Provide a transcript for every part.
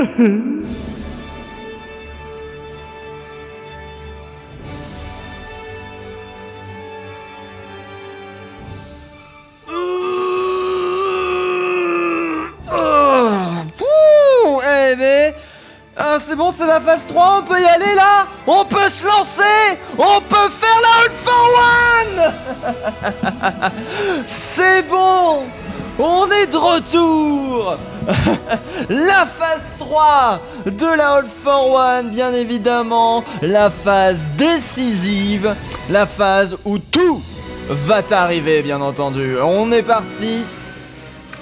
Eh mais... c'est bon, c'est la phase 3, on peut y aller là? On peut se lancer? On peut faire la All for One. C'est bon, on est de retour. La phase 3 de la All for One, bien évidemment. La phase décisive. La phase où tout va t'arriver, bien entendu. On est parti.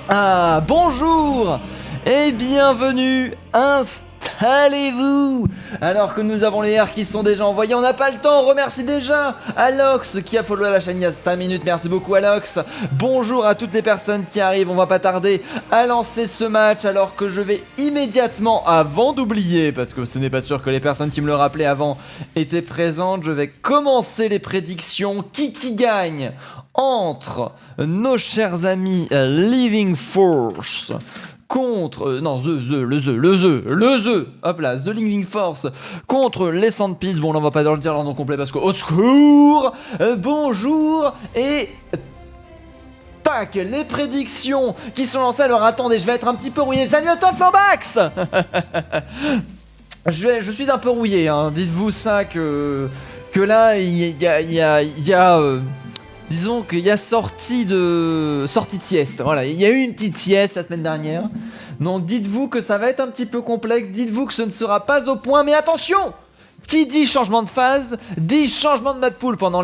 Ah, bonjour et bienvenue, installez-vous. Alors que nous avons les R qui sont déjà envoyés, on n'a pas le temps, on remercie déjà Alox qui a follow la chaîne il y a 5 minutes, merci beaucoup Alox. Bonjour à toutes les personnes qui arrivent, on va pas tarder à lancer ce match alors que je vais immédiatement, avant d'oublier, parce que ce n'est pas sûr que les personnes qui me le rappelaient avant étaient présentes, je vais commencer les prédictions. Qui gagne entre nos chers amis Living Force contre... non, hop là, The Living Force contre les Sandpeas. Bon, là, on va pas leur dire leur nom complet parce que... Au secours. Bonjour et... Tac, les prédictions qui sont lancées. Alors, attendez, je vais être un petit peu rouillé. Salut à toi, Florbax. je suis un peu rouillé, hein. Dites-vous ça que là, il y a disons qu'il y a sortie de sieste, voilà, il y a eu une petite sieste la semaine dernière, donc dites-vous que ça va être un petit peu complexe, dites-vous que ce ne sera pas au point, mais attention! Qui dit changement de phase, dit changement de map pool. Pendant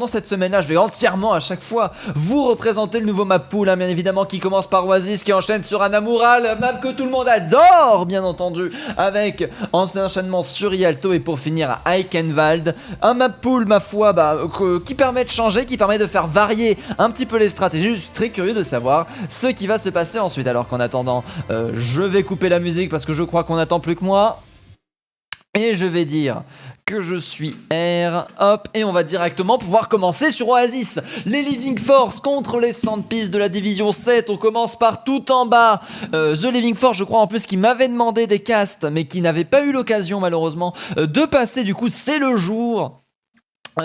cette semaine-là, je vais entièrement à chaque fois vous représenter le nouveau map pool, hein, bien évidemment, qui commence par Oasis, qui enchaîne sur Anamura, la map que tout le monde adore, bien entendu, avec un enchaînement sur Rialto et pour finir à Eichenwald. Un map pool, ma foi, qui permet de changer, qui permet de faire varier un petit peu les stratégies. Je suis très curieux de savoir ce qui va se passer ensuite. Alors qu'en attendant, je vais couper la musique parce que je crois qu'on n'attend plus que moi. Et je vais dire que je suis R, hop, et on va directement pouvoir commencer sur Oasis. Les Living Force contre les Sandpeas de la division 7, on commence par tout en bas. The Living Force, je crois en plus, qui m'avait demandé des castes, mais qui n'avait pas eu l'occasion malheureusement de passer, du coup c'est le jour.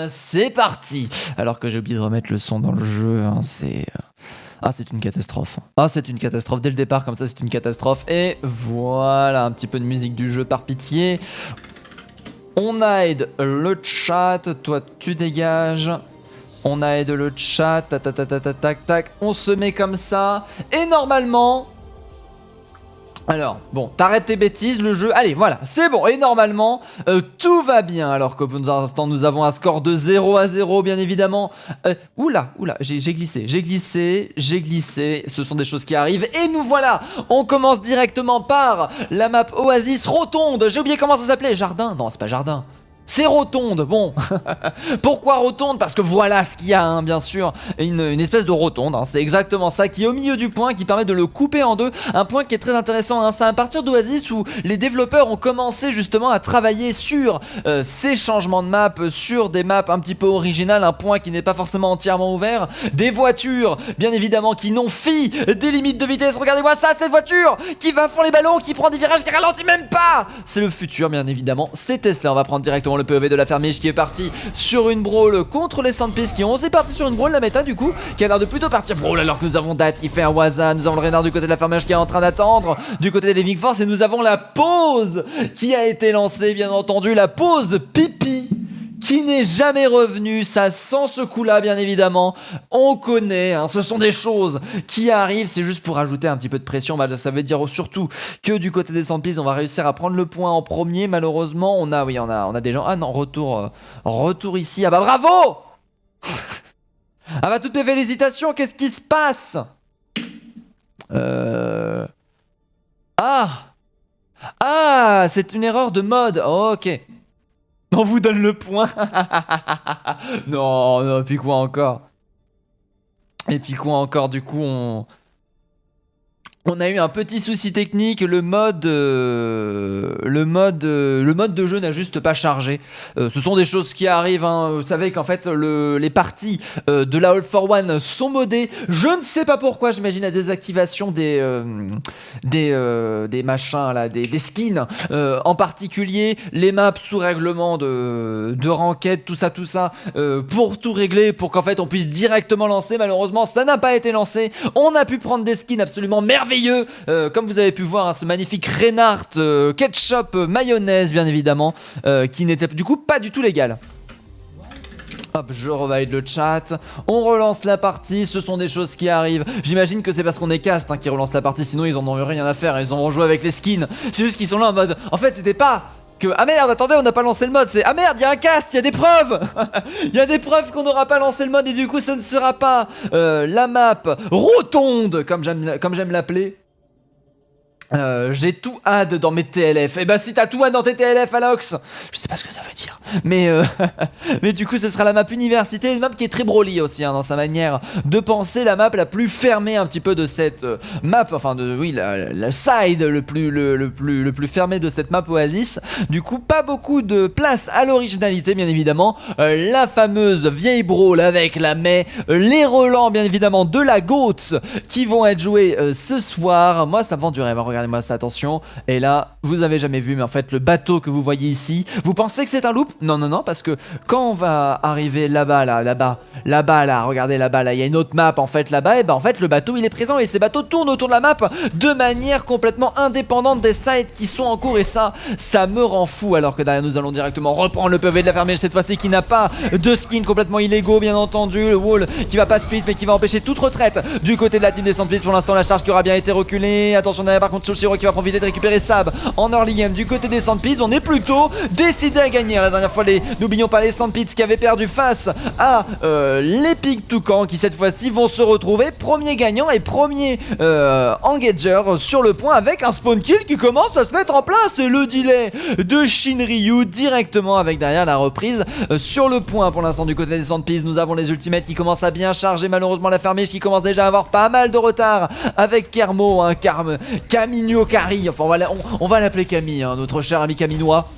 C'est parti. Alors que j'ai oublié de remettre le son dans le jeu, hein, c'est... Ah, c'est une catastrophe. Ah, c'est une catastrophe. Dès le départ, comme ça, c'est une catastrophe. Et voilà, un petit peu de musique du jeu par pitié. On aide le chat. Toi, tu dégages. On aide le chat. Tac, tac, tac, tac, tac, tac. On se met comme ça. Et normalement... Alors, bon, t'arrêtes tes bêtises, le jeu... Allez, voilà, c'est bon. Et normalement, tout va bien. Alors que pour l'instant, nous avons un score de 0-0, bien évidemment. Oula, j'ai glissé. Ce sont des choses qui arrivent. Et nous voilà. On commence directement par la map Oasis Rotonde. J'ai oublié comment ça s'appelait. Jardin? Non, c'est pas jardin. C'est rotonde, bon. Pourquoi rotonde? Parce que voilà ce qu'il y a, hein, bien sûr, une espèce de rotonde, hein. C'est exactement ça qui est au milieu du point, qui permet de le couper en deux. Un point qui est très intéressant, hein. C'est à partir d'Oasis où les développeurs ont commencé justement à travailler sur ces changements de map, sur des maps un petit peu originales, un point qui n'est pas forcément entièrement ouvert. Des voitures, bien évidemment, qui n'ont fi des limites de vitesse. Regardez-moi ça, cette voiture qui va fond les ballons, qui prend des virages, qui ralentit même pas. C'est le futur, bien évidemment. C'est Tesla. On va prendre directement le POV de la fermiche qui est parti sur une brawl contre les Sandpeas qui ont aussi parti sur une brawl, la méta du coup qui a l'air de plutôt partir brawl, alors que nous avons Date qui fait un Waza, nous avons le Renard du côté de la fermiche qui est en train d'attendre du côté des Living Force, et nous avons la pause qui a été lancée, bien entendu, la pause pipi qui n'est jamais revenu. Ça sent ce coup-là, bien évidemment. On connaît, hein, ce sont des choses qui arrivent. C'est juste pour ajouter un petit peu de pression. Ça veut dire surtout que du côté des Sandpeas, on va réussir à prendre le point en premier. Malheureusement, on a des gens. Ah non, retour ici. Ah bah bravo. Ah bah toutes mes félicitations. Qu'est-ce qui se passe? Ah, c'est une erreur de mode. Oh, ok. On vous donne le point. Non, et puis quoi encore? Du coup, On a eu un petit souci technique, le mode de jeu n'a juste pas chargé. Ce sont des choses qui arrivent, hein. Vous savez qu'en fait les parties de la All for One sont modées. Je ne sais pas pourquoi, j'imagine la désactivation des machins là, des skins. En particulier les maps sous règlement de ranked, tout ça, pour tout régler, pour qu'en fait on puisse directement lancer. Malheureusement, ça n'a pas été lancé. On a pu prendre des skins absolument merveilleux. Comme vous avez pu voir, hein, ce magnifique Reinhardt ketchup mayonnaise bien évidemment, qui n'était du coup pas du tout légal. Hop, je revalide le chat, on relance la partie, ce sont des choses qui arrivent. J'imagine que c'est parce qu'on est cast hein, qui relance la partie, sinon ils en ont eu rien à faire, ils ont joué avec les skins. C'est juste qu'ils sont là en mode, en fait c'était pas que ah merde, attendez, on n'a pas lancé le mode, c'est ah merde, il y a un cast, il y a des preuves. Il y a des preuves qu'on n'aura pas lancé le mode et du coup ça ne sera pas la map rotonde comme j'aime l'appeler. J'ai tout add dans mes TLF. Et bah si t'as tout add dans tes TLF, Alox, je sais pas ce que ça veut dire, mais mais du coup ce sera la map université, une map qui est très Broly aussi hein, dans sa manière de penser, la map la plus fermée un petit peu de cette map, enfin oui la side le plus fermé de cette map Oasis. Du coup pas beaucoup de place à l'originalité bien évidemment, la fameuse vieille brawl avec la Mei, les relents bien évidemment de la GOAT qui vont être joués ce soir. Moi ça vend du rêve, regardez-moi cette attention. Et là, vous avez jamais vu, mais en fait, le bateau que vous voyez ici, vous pensez que c'est un loop? Non, non, non, parce que quand on va arriver là-bas, là, regardez là-bas, là, il y a une autre map en fait là-bas, et bah en fait, le bateau il est présent et ces bateaux tournent autour de la map de manière complètement indépendante des sites qui sont en cours et ça me rend fou. Alors que derrière, nous allons directement reprendre le PV de la fermée cette fois-ci qui n'a pas de skin complètement illégaux, bien entendu. Le wall qui va pas split, mais qui va empêcher toute retraite du côté de la team des Sandpits. Pour l'instant, la charge qui aura bien été reculée. Attention derrière, par contre, Shoshiro qui va profiter de récupérer Sab en early game du côté des Sandpits. On est plutôt décidé à gagner. La dernière fois, n'oublions pas les Sandpits qui avaient perdu face à l'Epic Toucan qui cette fois-ci vont se retrouver premier gagnant et premier engager sur le point avec un spawn kill qui commence à se mettre en place et le delay de Shinryu directement avec derrière la reprise sur le point. Pour l'instant du côté des Sandpits, nous avons les ultimates qui commencent à bien charger, malheureusement la fermée qui commence déjà à avoir pas mal de retard avec Kermo, hein, Camino Kari, enfin on va l'appeler Camille, hein, notre cher ami caminois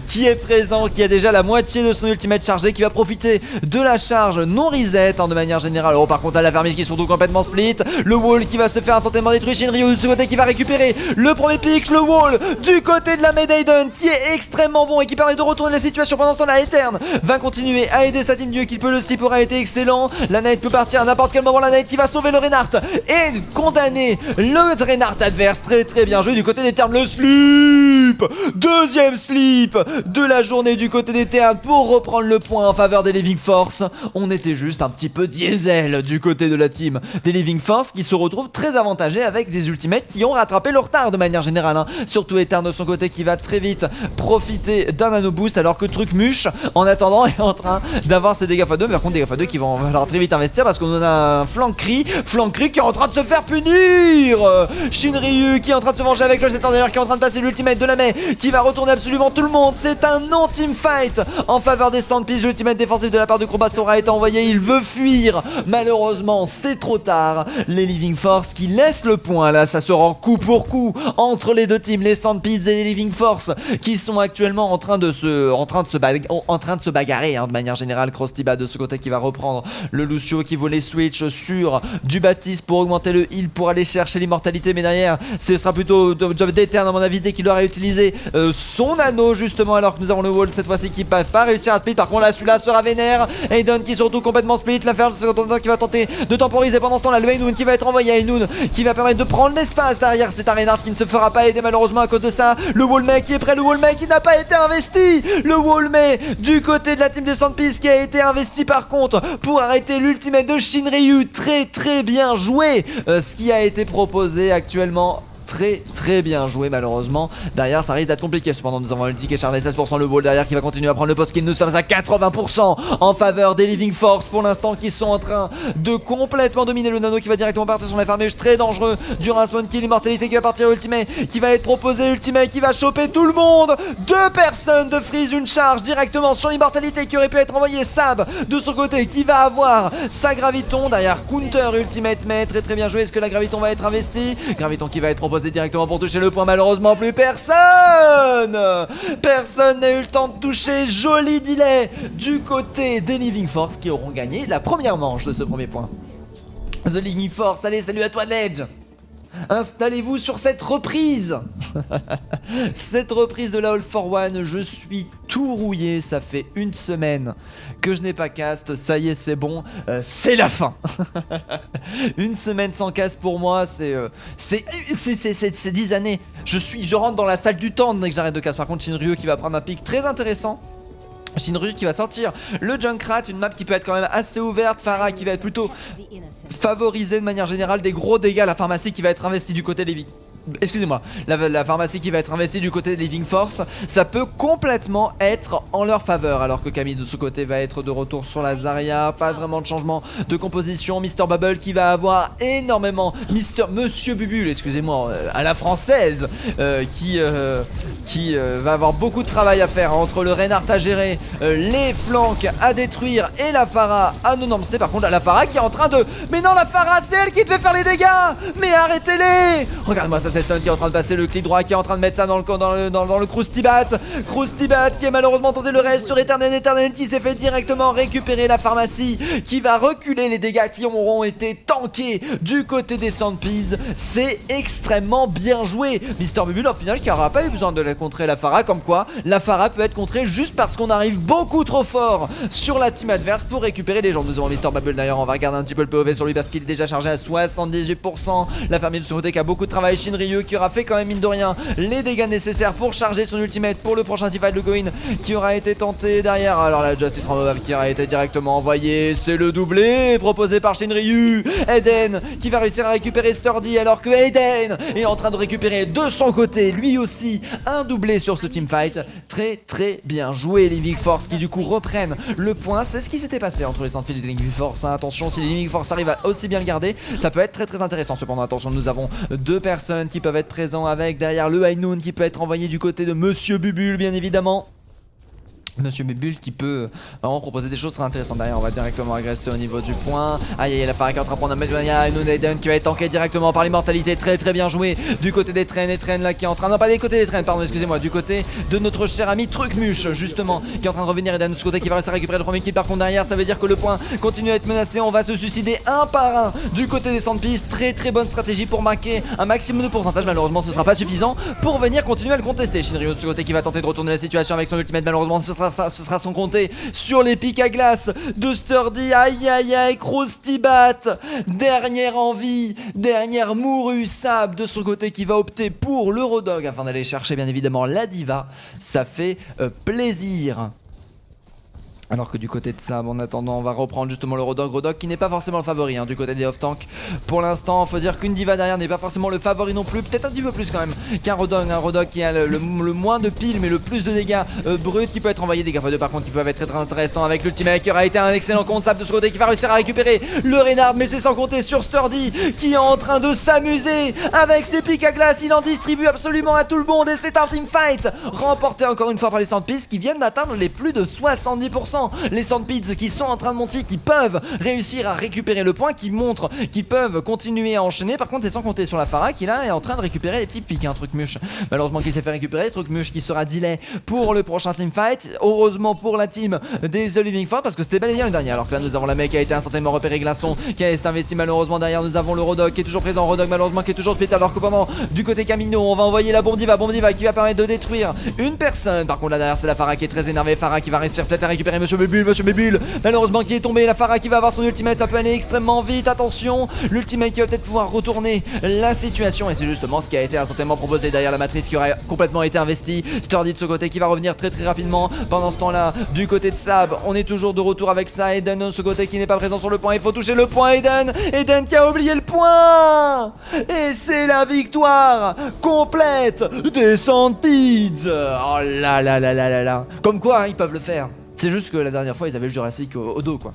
qui est présent, qui a déjà la moitié de son ultimate chargé, qui va profiter de la charge non reset hein, de manière générale. Oh par contre à la fermée qui sont tout complètement split, le wall qui va se faire intensément détruire, Shinryu de ce côté qui va récupérer le premier pick, le wall du côté de la Maiden qui est extrêmement bon et qui permet de retourner la situation. Pendant ce temps la Etern va continuer à aider sa team, Dieu qu'il peut, le slip aura été excellent, la Knight peut partir à n'importe quel moment, la Knight qui va sauver le Reinhardt et condamner le Reinhardt adverse. Très très bien joué du côté des Ternes, le slip, deuxième slip de la journée du côté des Ternes pour reprendre le point en faveur des Living Force. On était juste un petit peu diesel du côté de la team des Living Force qui se retrouvent très avantagés avec des ultimates qui ont rattrapé leur retard de manière générale, hein. Surtout Etern de son côté qui va très vite profiter d'un nano boost alors que Trucmuche en attendant est en train d'avoir ses dégâts x2, mais par contre dégâts x2 qui vont falloir très vite investir parce qu'on a un Flankry qui est en train de se faire punir. Shinryu qui est en train de se venger avec le jeteur d'ailleurs qui est en train de passer l'ultimate de la Mei qui va retourner absolument tout le monde. C'est un non-team fight en faveur des Sandpits. L'ultimate défensif de la part de Crobat aura été envoyé, il veut fuir, malheureusement c'est trop tard. Les Living Force qui laissent le point, là ça se rend coup pour coup entre les deux teams, les Sandpits et les Living Force qui sont actuellement en train de se bagarrer hein, de manière générale. Crostiba de ce côté qui va reprendre le Lucio qui voulait switch sur du Baptiste pour augmenter le heal pour aller chercher l'immortalité, mais derrière ce sera plutôt job d'Etern à mon avis dès qu'il aura utilisé son anneau justement, alors que nous avons le wall cette fois-ci qui va pas réussir à split. Par contre là celui-là sera vénère, Aiden qui se retrouve complètement split, la ferme qui va tenter de temporiser pendant ce temps là, le Ainoun qui va être envoyé, Ainoun qui va permettre de prendre l'espace derrière. C'est un Reinhardt qui ne se fera pas aider malheureusement à cause de ça. Le Wallmei qui est prêt, le Wallmei qui n'a pas été investi, le Wallmei du côté de la team des Sandpits qui a été investi par contre pour arrêter l'ultimate de Shinryu. Très très bien joué ce qui a été proposé actuellement. très bien joué malheureusement. Derrière ça risque d'être compliqué. Cependant nous avons ulti qui est chargé 16%, le ball derrière qui va continuer à prendre le post kill. Nous sommes à 80% en faveur des Living Force pour l'instant, qui sont en train de complètement dominer. Le nano qui va directement partir sur les farmages, très dangereux. Durant un spawn kill, immortalité qui va partir, ultimate qui va être proposé, ultimate qui va choper tout le monde. Deux personnes de freeze, une charge directement sur l'immortalité qui aurait pu être envoyée. Sab de son côté qui va avoir sa graviton derrière, counter ultimate, mais très bien joué. Est-ce que la graviton va être investie? Graviton qui va être proposé directement pour toucher le point. Malheureusement plus personne n'a eu le temps de toucher. Joli delay du côté des Living Force qui auront gagné la première manche de ce premier point. The Living Force, allez, salut à toi Ledge. Installez-vous sur cette reprise. Cette reprise de la All for One, je suis tout rouillé. Ça fait une semaine que je n'ai pas cast. Ça y est, c'est bon, c'est la fin. Une semaine sans cast pour moi, c'est 10 années. Je rentre dans la salle du temps dès que j'arrête de cast. Par contre, Shinryu qui va prendre un pic très intéressant. Shinryu qui va sortir le Junkrat, une map qui peut être quand même assez ouverte. Pharah qui va être plutôt favorisée de manière générale, des gros dégâts. La pharmacie qui va être investie du côté des excusez-moi, la pharmacie qui va être investie du côté des Living Force, ça peut complètement être en leur faveur. Alors que Camille de ce côté va être de retour sur la Zarya, pas vraiment de changement de composition. Mr Bubble qui va avoir énormément, Monsieur Bubule, excusez-moi, à la française, qui va avoir beaucoup de travail à faire entre le Reinhardt à gérer, les flancs à détruire et la Pharah à non c'était par contre la Pharah qui est en train de... Mais non, la Pharah c'est elle qui devait faire les dégâts. Mais arrêtez-les. Regarde-moi ça, c'est Stun qui est en train de passer le clic droit, qui est en train de mettre ça dans le Krusty Bat. Krusty Bat qui est malheureusement tenté le reste sur Eternal qui s'est fait directement récupérer la pharmacie, qui va reculer les dégâts qui auront été tankés du côté des Sandpeeds. C'est extrêmement bien joué. Mr Bubule au final qui n'aura pas eu besoin de la contrer la Pharah, comme quoi la Pharah peut être contrée juste parce qu'on arrive beaucoup trop fort sur la team adverse pour récupérer les gens. Nous avons Mr Bubble d'ailleurs, on va regarder un petit peu le POV sur lui parce qu'il est déjà chargé à 78%. La famille de son côté qui a beaucoup de travail. Shinryu qui aura fait quand même mine de rien les dégâts nécessaires pour charger son ultimate pour le prochain teamfight. Le Goin qui aura été tenté derrière. Alors là, Justice Ramov qui aura été directement envoyé. C'est le doublé proposé par Shinryu. Eden qui va réussir à récupérer Sturdy, alors que Eden est en train de récupérer de son côté lui aussi un doublé sur ce teamfight. Très bien joué les Living Force qui du coup reprennent le point. C'est ce qui s'était passé entre les Sandfields et les Living Force. Attention, si les Living Force arrivent à aussi bien le garder, ça peut être très intéressant. Cependant attention, nous avons deux personnes qui peuvent être présents avec derrière le High Noon qui peut être envoyé du côté de Monsieur Bubule bien évidemment. Monsieur Bubule qui peut vraiment proposer des choses très intéressantes. Derrière on va directement agresser au niveau du point. Aïe, la Pharah qui est en train de prendre un mètre. Eden qui va être tanké directement par l'immortalité. Très bien joué du côté des trains. Et trains là qui est en train, non pas des côtés des trains, pardon, excusez-moi, du côté de notre cher ami Trucmuche justement qui est en train de revenir. Eden de ce côté qui va réussir à récupérer le premier kill. Par contre derrière ça veut dire que le point continue à être menacé. On va se suicider un par un du côté des Sandpeeds. Très bonne stratégie pour marquer un maximum de pourcentage. Malheureusement ce sera pas suffisant pour venir continuer à le contester. Shinryu de ce côté qui va tenter de retourner la situation avec son ultimate. Malheureusement ce sera son compté sur les pics à glace de Sturdy. Aïe, Krusty Bat, dernière envie, dernière mourue. Sab de son côté qui va opter pour l'Eurodog afin d'aller chercher bien évidemment la diva. Ça fait plaisir. Alors que du côté de Sab, en attendant, on va reprendre justement le Rodog qui n'est pas forcément le favori du côté des off-tank. Pour l'instant, faut dire qu'une diva derrière n'est pas forcément le favori non plus. Peut-être un petit peu plus quand même qu'un Rodog qui a le moins de piles mais le plus de dégâts bruts qui peut être envoyé. Des gaffes de par contre qui peuvent être très intéressants avec l'ultimate qui aura été un excellent compte. Sab de ce côté qui va réussir à récupérer le Reinhardt, mais c'est sans compter sur Sturdy qui est en train de s'amuser avec ses pics à glace. Il en distribue absolument à tout le monde et c'est un teamfight remporté encore une fois par les Sandpeeds qui viennent d'atteindre les plus de 70%. Les Sandpeeds qui sont en train de monter, qui peuvent réussir à récupérer le point, qui montrent qu'ils peuvent continuer à enchaîner. Par contre c'est sans compter sur la Pharah qui là est en train de récupérer les petits pics. Trucmuche malheureusement qui s'est fait récupérer. Trucmuche qui sera delay pour le prochain teamfight. Heureusement pour la team des The Living Force parce que c'était bel et bien le dernier. Alors que là nous avons la mec qui a été instantanément repéré, Glaçon qui a été investi malheureusement. Derrière nous avons le Rodog qui est toujours présent. Rodog malheureusement qui est toujours split, alors que pendant du côté Camino on va envoyer la bombe diva qui va permettre de détruire une personne. Par contre là derrière c'est la Pharah qui est très énervée. Pharah qui va réussir peut-être à récupérer Monsieur Bubule, malheureusement qui est tombé, la Pharah qui va avoir son ultimate, ça peut aller extrêmement vite, attention, l'ultimate qui va peut-être pouvoir retourner la situation, et c'est justement ce qui a été instantanément proposé derrière la matrice qui aurait complètement été investie. Sturdy de ce côté qui va revenir très rapidement. Pendant ce temps-là, du côté de Sab, on est toujours de retour avec ça. Eden de ce côté qui n'est pas présent sur le point, il faut toucher le point. Eden qui a oublié le point, et c'est la victoire complète des Sandpeeds. Oh là là là là là là. Comme quoi, hein, ils peuvent le faire. C'est juste que la dernière fois, ils avaient le Jurassic au dos, quoi.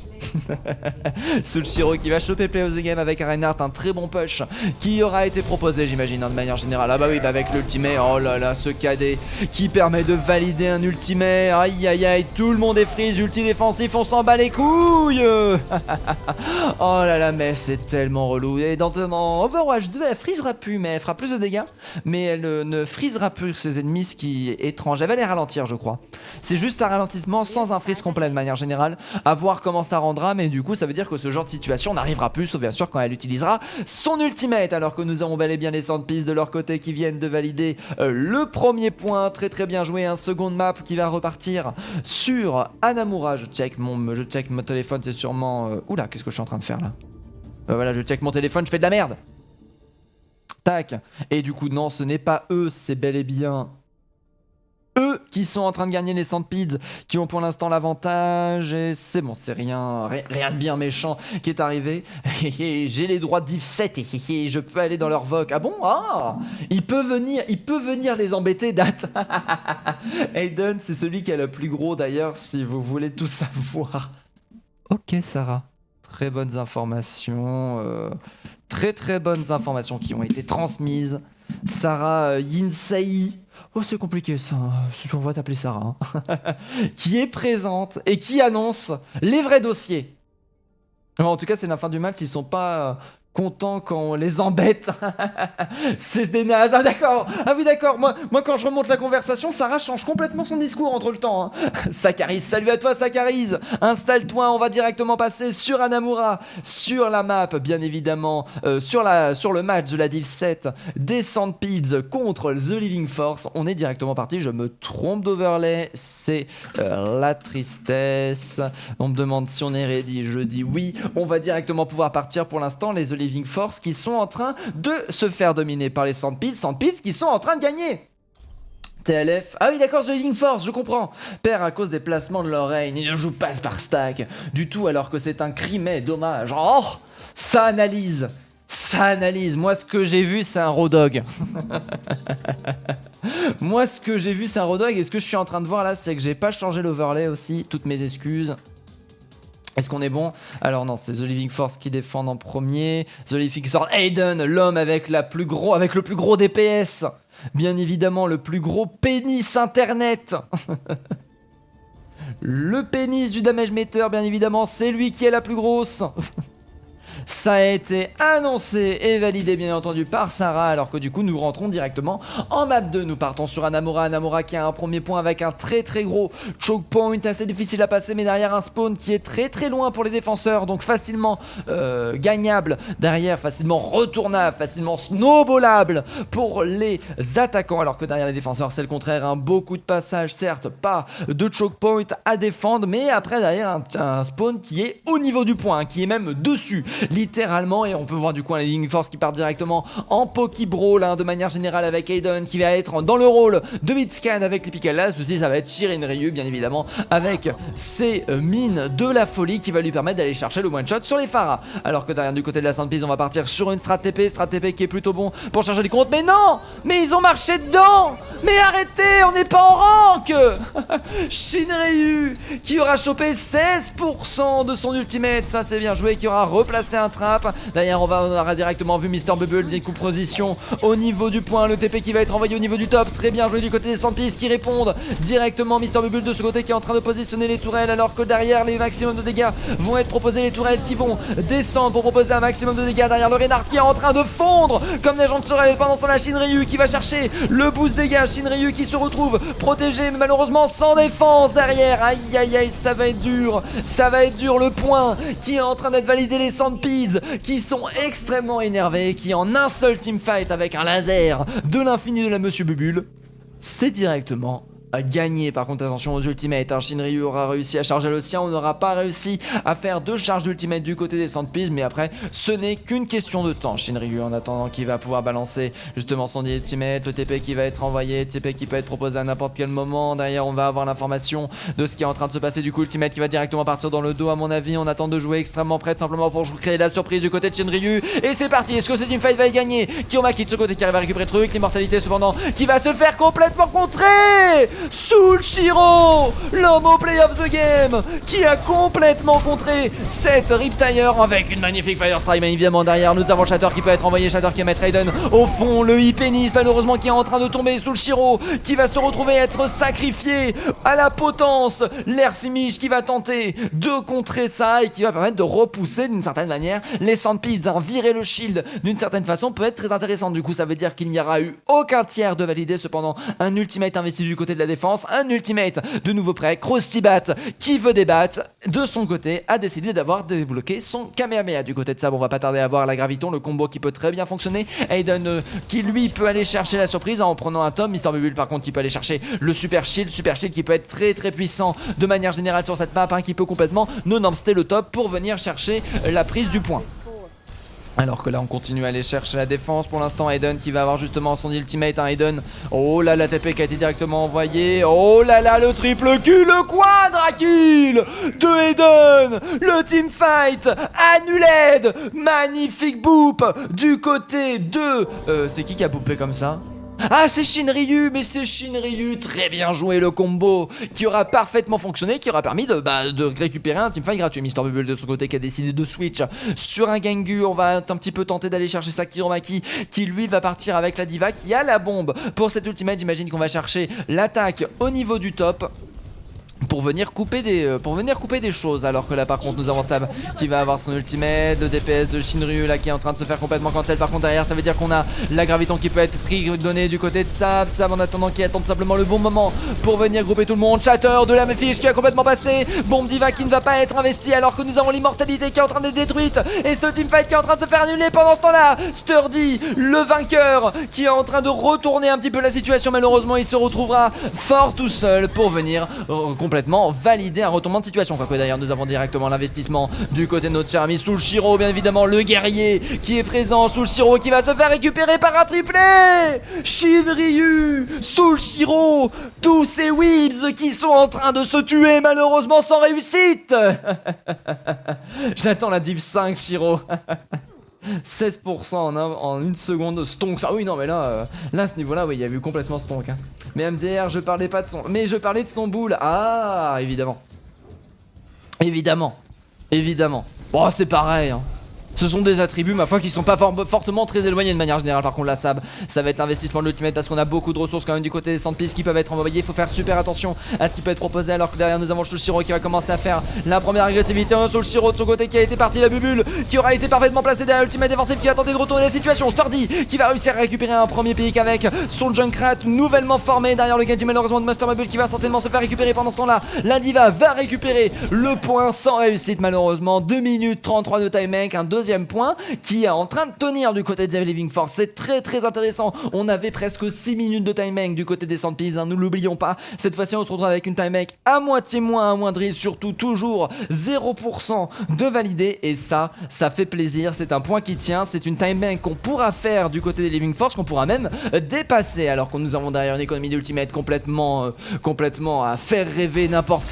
Sulshiro qui va choper Play of the Game avec Reinhardt, un très bon push qui aura été proposé, j'imagine, hein, de manière générale. Ah bah oui, bah avec l'ultimate, oh là là, ce cadet qui permet de valider un ultimate. Aïe aïe aïe, tout le monde est freeze, ulti défensif, on s'en bat les couilles. Oh là là, mais c'est tellement relou. Et dans Overwatch 2, elle freezera plus, mais elle fera plus de dégâts. Mais elle ne freezera plus ses ennemis, ce qui est étrange. Elle va les ralentir, je crois. C'est juste un ralentissement sans un freeze complet de manière générale, à voir comment ça rendra, mais du coup ça veut dire que ce genre de situation n'arrivera plus, sauf bien sûr quand elle utilisera son ultimate, alors que nous avons bel et bien les Sandpeeds de leur côté qui viennent de valider le premier point, très bien joué, un second map qui va repartir sur Hanamura. Je check mon téléphone, c'est sûrement... Oula, qu'est-ce que je suis en train de faire là? Voilà, je check mon téléphone, je fais de la merde. Tac, et du coup non, ce n'est pas eux, c'est bel et bien... eux qui sont en train de gagner les Sandpeeds, qui ont pour l'instant l'avantage, et c'est bon, c'est rien de bien méchant qui est arrivé. J'ai les droits d'Yves 7 et je peux aller dans leur voc. Ah bon? Ah, il peut venir les embêter, date. Aiden, c'est celui qui a le plus gros d'ailleurs, si vous voulez tout savoir. Ok, Sarah, très bonnes informations, très bonnes informations qui ont été transmises. Sarah Yinsei. Oh, c'est compliqué ça, on va t'appeler Sarah, hein. Qui est présente et qui annonce les vrais dossiers. Alors, en tout cas, c'est la fin du match, ils sont pas contents quand on les embête. C'est des nazes. Ah d'accord. Ah oui d'accord. Moi quand je remonte la conversation, Sarah change complètement son discours entre le temps, hein. Sakaris, salut à toi Sakaris. Installe-toi, on va directement passer sur Hanamura, sur la map bien évidemment, sur le match de la Div 7 des Sandpeeds contre The Living Force. On est directement parti, je me trompe d'overlay, c'est la tristesse. On me demande si on est ready, je dis oui. On va directement pouvoir partir pour l'instant. Les The Living Force qui sont en train de se faire dominer par les Sandpeeds qui sont en train de gagner. TLF, ah oui d'accord, The Living Force, je comprends. Perd à cause des placements de l'oreille, il ne joue pas par stack du tout alors que c'est un crime, dommage. Oh, ça analyse. Moi ce que j'ai vu c'est un raw dog. Moi ce que j'ai vu c'est un raw dog, et ce que je suis en train de voir là c'est que j'ai pas changé l'overlay aussi, toutes mes excuses. Est-ce qu'on est bon? Alors non, c'est The Living Force qui défendent en premier. The Living Force, Aiden, l'homme avec le plus gros DPS. Bien évidemment, le plus gros pénis internet. Le pénis du damage meter, bien évidemment, c'est lui qui est la plus grosse. Ça a été annoncé et validé bien entendu par Sarah, alors que du coup nous rentrons directement en map 2. Nous partons sur Hanamura qui a un premier point avec un très gros choke point, assez difficile à passer, mais derrière un spawn qui est très loin pour les défenseurs, donc facilement gagnable derrière, facilement retournable, facilement snowballable pour les attaquants, alors que derrière les défenseurs c'est le contraire, hein. Beaucoup de passages, certes pas de choke point à défendre, mais après derrière un spawn qui est au niveau du point, hein, qui est même dessus littéralement, et on peut voir du coup un Living Force qui part directement en Pokébrawl, hein, de manière générale, avec Aiden qui va être dans le rôle de Vitscan avec les pickles. Là ceci ça va être Shirin Ryu bien évidemment avec ses mines de la folie qui va lui permettre d'aller chercher le one shot sur les Pharah, alors que derrière du côté de la Sandpeeds on va partir sur une strat TP qui est plutôt bon pour chercher les comptes. Mais non, mais ils ont marché dedans, mais arrêtez, on n'est pas en rank. Shinryu qui aura chopé 16% de son ultimate, ça c'est bien joué, qui aura replacé un trap. D'ailleurs on aura directement vu Mr Bubble décomposition au niveau du point, le TP qui va être envoyé au niveau du top, très bien joué du côté des Sandpeeds qui répondent directement. Mr Bubble de ce côté qui est en train de positionner les tourelles, alors que derrière les maximums de dégâts vont être proposés, les tourelles qui vont descendre pour proposer un maximum de dégâts derrière le Reinhardt qui est en train de fondre comme des gens de Sorel. Pendant ce temps là Shinryu qui va chercher le boost dégâts, Shinryu qui se retrouve protégé mais malheureusement sans défense derrière. Aïe aïe aïe, ça va être dur, le point qui est en train d'être validé. Les Sandpeeds qui sont extrêmement énervés, qui en un seul teamfight avec un laser de l'infini de la Monsieur Bubule, c'est directement gagné. Par contre, attention aux ultimates, hein. Shinryu aura réussi à charger le sien, on n'aura pas réussi à faire 2 charges d'ultimate du côté des Sandpiece, mais après, ce n'est qu'une question de temps. Shinryu, en attendant, qui va pouvoir balancer justement son ultimate, le TP qui va être envoyé, TP qui peut être proposé à n'importe quel moment. Derrière, on va avoir l'information de ce qui est en train de se passer. Du coup, ultimate qui va directement partir dans le dos, à mon avis. On attend de jouer extrêmement près, simplement pour créer la surprise du côté de Shinryu. Et c'est parti. Est-ce que cette teamfight va y gagner? Kiyomaki de ce côté qui arrive à récupérer le truc. L'immortalité cependant qui va se faire complètement contrer. Soulshiro, l'homme au play of the game, qui a complètement contré cette Riptire avec une magnifique Fire Strike. Bien évidemment, derrière, nous avons Shatter qui peut être envoyé. Shatter qui va mettre Raiden au fond. Le Hypenis, malheureusement, qui est en train de tomber. Soulshiro qui va se retrouver être sacrifié à la potence. L'air Finish qui va tenter de contrer ça et qui va permettre de repousser d'une certaine manière les Sandpiece. Virer le shield d'une certaine façon peut être très intéressant. Du coup, ça veut dire qu'il n'y aura eu aucun tiers de validé. Cependant, un ultimate investi du côté de la défense, un ultimate de nouveau prêt. Krustibat qui veut débattre de son côté a décidé d'avoir débloqué son Kamehameha. Du côté de ça, bon, on va pas tarder à voir la Graviton, le combo qui peut très bien fonctionner. Aiden qui lui peut aller chercher la surprise en prenant un tome. Mister Bubble par contre qui peut aller chercher le Super Shield qui peut être très très puissant de manière générale sur cette map, hein, qui peut complètement non-namster le top pour venir chercher la prise du point. Alors que là on continue à aller chercher la défense. Pour l'instant Aiden qui va avoir justement son ultimate, hein. Aiden, oh là la TP qui a été directement envoyée. Oh là là le triple kill, le quadra kill de Aiden. Le teamfight annulé. Magnifique boop du côté de... c'est qui a boopé comme ça? Ah, c'est Shinryu, mais c'est Shinryu, très bien joué le combo qui aura parfaitement fonctionné, qui aura permis de récupérer un teamfight gratuit. Mister Bubble de son côté qui a décidé de switch sur un Gengu. On va un petit peu tenter d'aller chercher sa Kiyomaki qui lui va partir avec la diva qui a la bombe pour cette ultimate. J'imagine qu'on va chercher l'attaque au niveau du top pour venir couper des choses. Alors que là par contre nous avons Sab qui va avoir son ultimate, le DPS de Shinryu là qui est en train de se faire complètement cancel. Par contre derrière ça veut dire qu'on a la Graviton qui peut être free donnée du côté de Sab. Sab en attendant qui attend simplement le bon moment pour venir grouper tout le monde. Shatter de la Mephish qui a complètement passé. Bombe Diva qui ne va pas être investie alors que nous avons l'immortalité qui est en train d'être détruite. Et ce teamfight qui est en train de se faire annuler pendant ce temps là. Sturdy, le vainqueur, qui est en train de retourner un petit peu la situation. Malheureusement il se retrouvera fort tout seul pour venir complètement valider un retournement de situation. Quoique d'ailleurs nous avons directement l'investissement du côté de notre cher ami Soulshiro, bien évidemment le guerrier qui est présent. Soulshiro qui va se faire récupérer par un triplé. Shinryu, Soulshiro, tous ces weebs qui sont en train de se tuer malheureusement sans réussite. J'attends la div 5 Shiro. 7% en une seconde. Stonk, ah oui non mais là à ce niveau là oui il y a eu complètement stonk, hein. Mais MDR je parlais pas de son, mais je parlais de son boule. Ah évidemment. Bon c'est pareil, hein. Ce sont des attributs, ma foi, qui sont pas fortement très éloignés de manière générale. Par contre, la Sab, ça va être l'investissement de l'ultimate parce qu'on a beaucoup de ressources quand même du côté des Sandpiece qui peuvent être envoyées. Il faut faire super attention à ce qui peut être proposé. Alors que derrière, nous avons Soulshiro qui va commencer à faire la première agressivité. Un Soulshiro de son côté qui a été parti la bubule, qui aura été parfaitement placé derrière l'ultimate défensif, qui va tenter de retourner la situation. Sturdy qui va réussir à récupérer un premier pick avec son Junkrat nouvellement formé derrière le Genji malheureusement de Master Bubble qui va certainement se faire récupérer pendant ce temps-là. La Diva va récupérer le point sans réussite malheureusement. 2 minutes 33 de time bank, un deuxième point qui est en train de tenir du côté de The Living Force. C'est très très intéressant. On avait presque 6 minutes de time bank du côté des Sandpiece, hein, nous l'oublions pas. Cette fois-ci on se retrouve avec une time bank à moitié moins amoindrie, surtout toujours 0% de validé et ça fait plaisir. C'est un point qui tient, c'est une time bank qu'on pourra faire du côté des Living Force, qu'on pourra même dépasser alors que nous avons derrière une économie d'ultimate complètement à faire rêver n'importe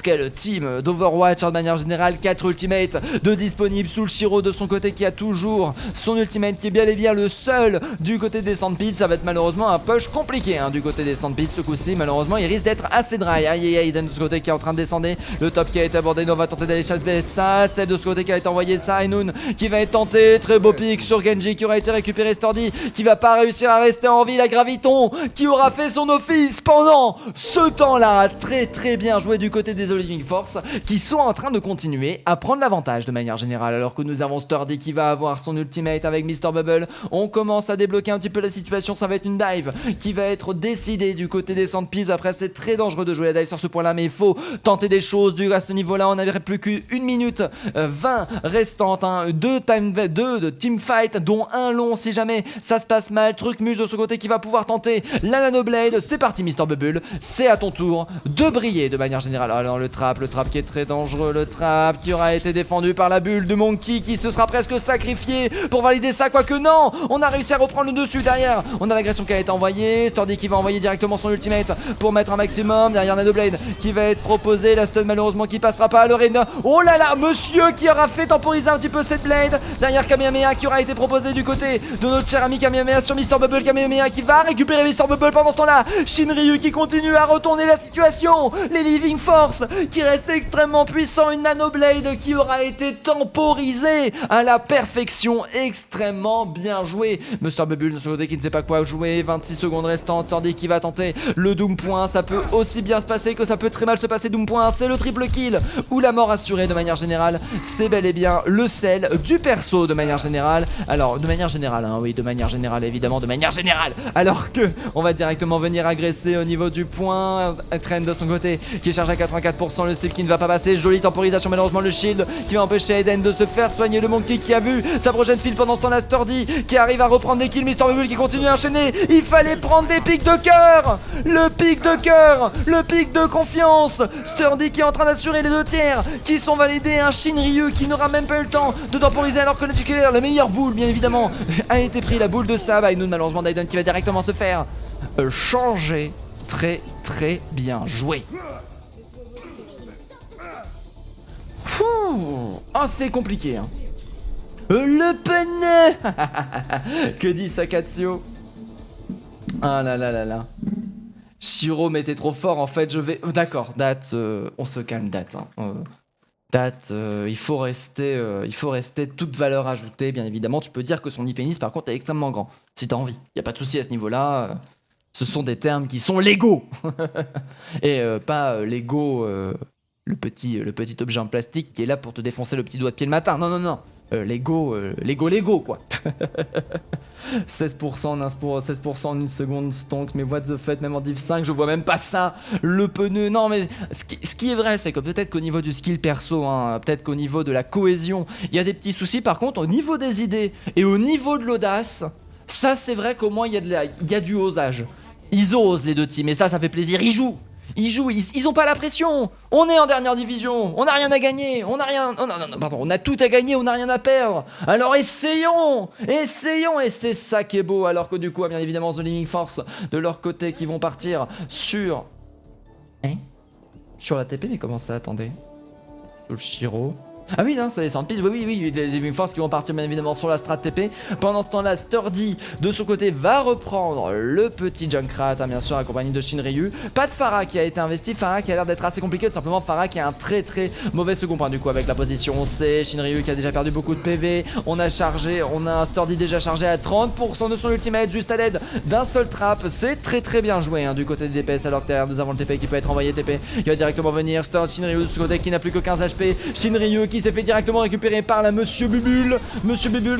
quel team d'Overwatch de manière générale. 4 ultimates de disponibles. Soulshiro de son côté qui a toujours son ultimate qui est bien et bien le seul du côté des Sandpiece. Ça va être malheureusement un push compliqué, hein, du côté des Sandpiece ce coup-ci. Malheureusement il risque d'être assez dry. Aïe Aiden de ce côté qui est en train de descendre. Le top qui a été abordé, on va tenter d'aller chercher ça. Celle de ce côté qui a été envoyé ça. Ainun qui va être tenté. Très beau pick sur Genji qui aura été récupéré. Sturdy qui va pas réussir à rester en vie. La Graviton qui aura fait son office pendant ce temps-là. Très très bien joué du côté des Living Force qui sont en train de continuer à prendre l'avantage de manière générale. alors que nous avons Sturdy qui va avoir son ultimate avec Mr. Bubble. On commence à débloquer un petit peu la situation, ça va être une dive qui va être décidée du côté des Sandpeas. Après c'est très dangereux de jouer la dive sur ce point là, mais il faut tenter des choses à ce niveau là. On n'avait plus qu'une minute 20 restante, hein. Deux de teamfight dont un long si jamais ça se passe mal. Trucmuche de ce côté qui va pouvoir tenter la Nanoblade. C'est parti Mr. Bubble, c'est à ton tour de briller de manière générale. Alors le trap qui est très dangereux, le trap qui aura été défendu par la bulle de Monkey qui se sera presque sacrifié pour valider ça, quoique non, on a réussi à reprendre le dessus. Derrière on a l'agression qui a été envoyée, Sturdy qui va envoyer directement son ultimate pour mettre un maximum. Derrière Nanoblade qui va être proposé, la stun malheureusement qui passera pas. Le Reina, oh là là, monsieur qui aura fait temporiser un petit peu cette blade. Derrière Kamehameha qui aura été proposé du côté de notre cher ami Kamehameha sur Mr. Bubble. Kamehameha qui va récupérer Mr. Bubble pendant ce temps là. Shinryu qui continue à retourner la situation. Les Living Force qui restent extrêmement puissants. Une Nanoblade qui aura été temporisée à la perfection, extrêmement bien joué. Mr. Bubble de ce côté qui ne sait pas quoi jouer. 26 secondes restantes. Tandis qu'il va tenter le Doom Point. Ça peut aussi bien se passer que ça peut très mal se passer. Doom Point, c'est le triple kill ou la mort assurée de manière générale. C'est bel et bien le sel du perso de manière générale. Alors de manière générale, hein, oui, de manière générale, évidemment, de manière générale. Alors que on va directement venir agresser au niveau du point. Trend de son côté qui charge à 84%. Le slip qui ne va pas passer. Jolie temporisation, malheureusement le shield qui va empêcher Eden de se faire soigner. Le Monkey qui a vu sa prochaine file pendant ce temps là. Sturdy qui arrive à reprendre des kills. Mr. Bubble qui continue à enchaîner. Il fallait prendre des pics de cœur. Le pic de cœur, le pic de confiance. Sturdy qui est en train d'assurer les 2 tiers qui sont validés. Un Shinryu qui n'aura même pas eu le temps de temporiser alors que la meilleure boule bien évidemment a été pris, la boule de Sab. Ainoun malheureusement Daiden qui va directement se faire changer. Très très bien joué. Oh c'est compliqué hein. Le pneu. Que dit Sakatsuo? Ah là là là là. Shiro m'était trop fort en fait, je vais... D'accord, Date, on se calme Date. Hein. Date, il faut rester toute valeur ajoutée, bien évidemment. Tu peux dire que son pénis par contre est extrêmement grand, si t'as envie. Y a pas de souci à ce niveau-là. Ce sont des termes qui sont légaux. Et pas Lego, le petit objet en plastique qui est là pour te défoncer le petit doigt de pied le matin. Non, non, non. Lego quoi. 16% en 16% en une seconde, stonk, mais what the fuck, même en div 5, je vois même pas ça. Le pneu, non mais ce qui est vrai, c'est que peut-être qu'au niveau du skill perso, hein, peut-être qu'au niveau de la cohésion, il y a des petits soucis. Par contre, au niveau des idées et au niveau de l'audace, ça c'est vrai qu'au moins il y a du osage. Ils osent les deux teams et ça fait plaisir, ils jouent. Ils ont pas la pression. On est en dernière division, on n'a rien à gagner, on a tout à gagner, on n'a rien à perdre. Alors essayons, et c'est ça qui est beau. Alors que du coup, bien évidemment, The Living Force de leur côté qui vont partir sur... Sur la TP, mais comment ça, attendez? Sur le Shiro... Ah oui, non, c'est les Sandpeas, oui, les Living Force qui vont partir bien évidemment sur la strat TP. Pendant ce temps-là, Sturdy, de son côté, va reprendre le petit Junkrat, hein, bien sûr, accompagné de Shinryu. Pas de Pharah qui a été investi, Pharah qui a l'air d'être assez compliqué, tout simplement Pharah qui a un très mauvais second point du coup avec la position. On sait, Shinryu qui a déjà perdu beaucoup de PV, on a un Sturdy déjà chargé à 30% de son ultimate, juste à l'aide d'un seul trap. C'est très bien joué hein, du côté des DPS, alors que derrière nous avons le TP qui peut être envoyé, TP qui va directement venir, Shinryu de ce côté qui n'a plus que 15 HP, Shinryu qui s'est fait directement récupérer par la Monsieur Bubule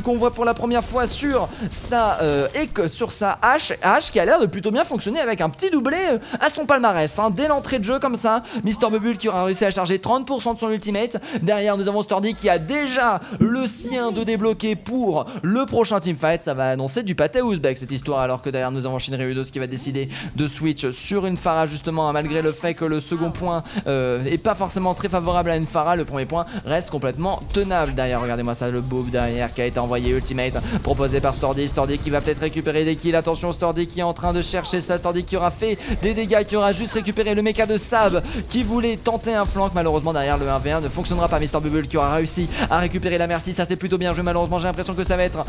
qu'on voit pour la première fois sur sa hache qui a l'air de plutôt bien fonctionner avec un petit doublé à son palmarès hein, dès l'entrée de jeu comme ça. Mr. Bubule qui aura réussi à charger 30% de son ultimate. Derrière nous avons Sturdy qui a déjà le sien de débloquer pour le prochain teamfight. Ça va annoncer du pâté ouzbek cette histoire, alors que derrière nous avons Shinryu qui va décider de switch sur une Pharah justement hein, malgré le fait que le second point est pas forcément très favorable à une Pharah. Le premier point reste complètement tenable. Derrière, regardez-moi ça, le boob derrière qui a été envoyé, ultimate proposé par Sturdy qui va peut-être récupérer des kills. Attention, Sturdy qui est en train de chercher ça, Sturdy qui aura fait des dégâts, qui aura juste récupéré le mecha de Sab qui voulait tenter un flank. Malheureusement derrière le 1v1 ne fonctionnera pas. Mr. Bubble qui aura réussi à récupérer la merci, ça c'est plutôt bien joué. Malheureusement j'ai l'impression que ça va être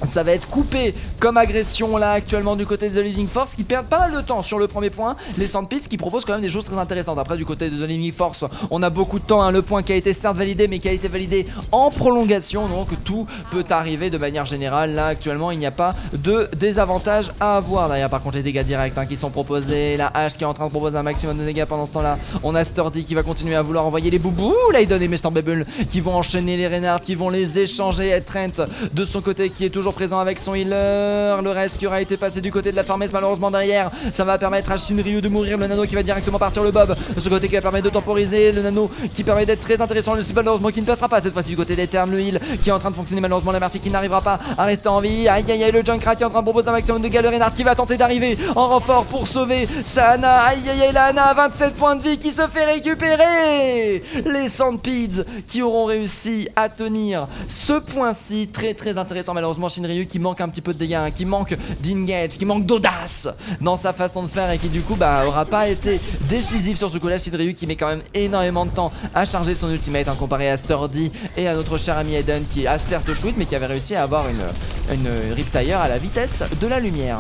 Ça va être coupé comme agression là actuellement du côté de The Living Force qui perdent pas mal de temps sur le premier point. Les Sandpits qui proposent quand même des choses très intéressantes. Après du côté de The Living Force on a beaucoup de temps, hein. Le point qui a été certes validé mais qui a été validé en prolongation. Donc tout peut arriver de manière générale. Là actuellement il n'y a pas de désavantage à avoir. Derrière par contre les dégâts directs qui sont proposés. La hache qui est en train de proposer un maximum de dégâts pendant ce temps là. On a Sturdy qui va continuer à vouloir envoyer les boubous. Laidon et Mr. Bubble qui vont enchaîner les Reynards, qui vont les échanger. Et Trent de son côté qui est toujours présent avec son healer. Le reste qui aura été passé du côté de la farmesse malheureusement derrière. Ça va permettre à Shinryu de mourir. Le nano qui va directement partir, le Bob de ce côté qui va permettre de temporiser. Le nano qui permet d'être très intéressant. Le malheureusement qui ne passera pas cette fois-ci du côté d'Eterne. Le heal qui est en train de fonctionner malheureusement. La Mercy qui n'arrivera pas à rester en vie. Aïe aïe aïe, le Junkrat qui est en train de proposer un maximum de dégâts. Le Reinhardt qui va tenter d'arriver en renfort pour sauver sa Ana. Aïe aïe aïe, la Ana à 27 points de vie qui se fait récupérer. Les Sandpids qui auront réussi à tenir ce point-ci. Très très intéressant. Malheureusement Shinryu qui manque un petit peu de dégâts, qui manque d'engage, qui manque d'audace dans sa façon de faire et qui du coup aura pas été décisif sur ce coup là. Shinryu qui met quand même énormément de temps à charger son ultimate comparé à Sturdy et à notre cher ami Eden qui a certes chouette mais qui avait réussi à avoir une Riptire à la vitesse de la lumière.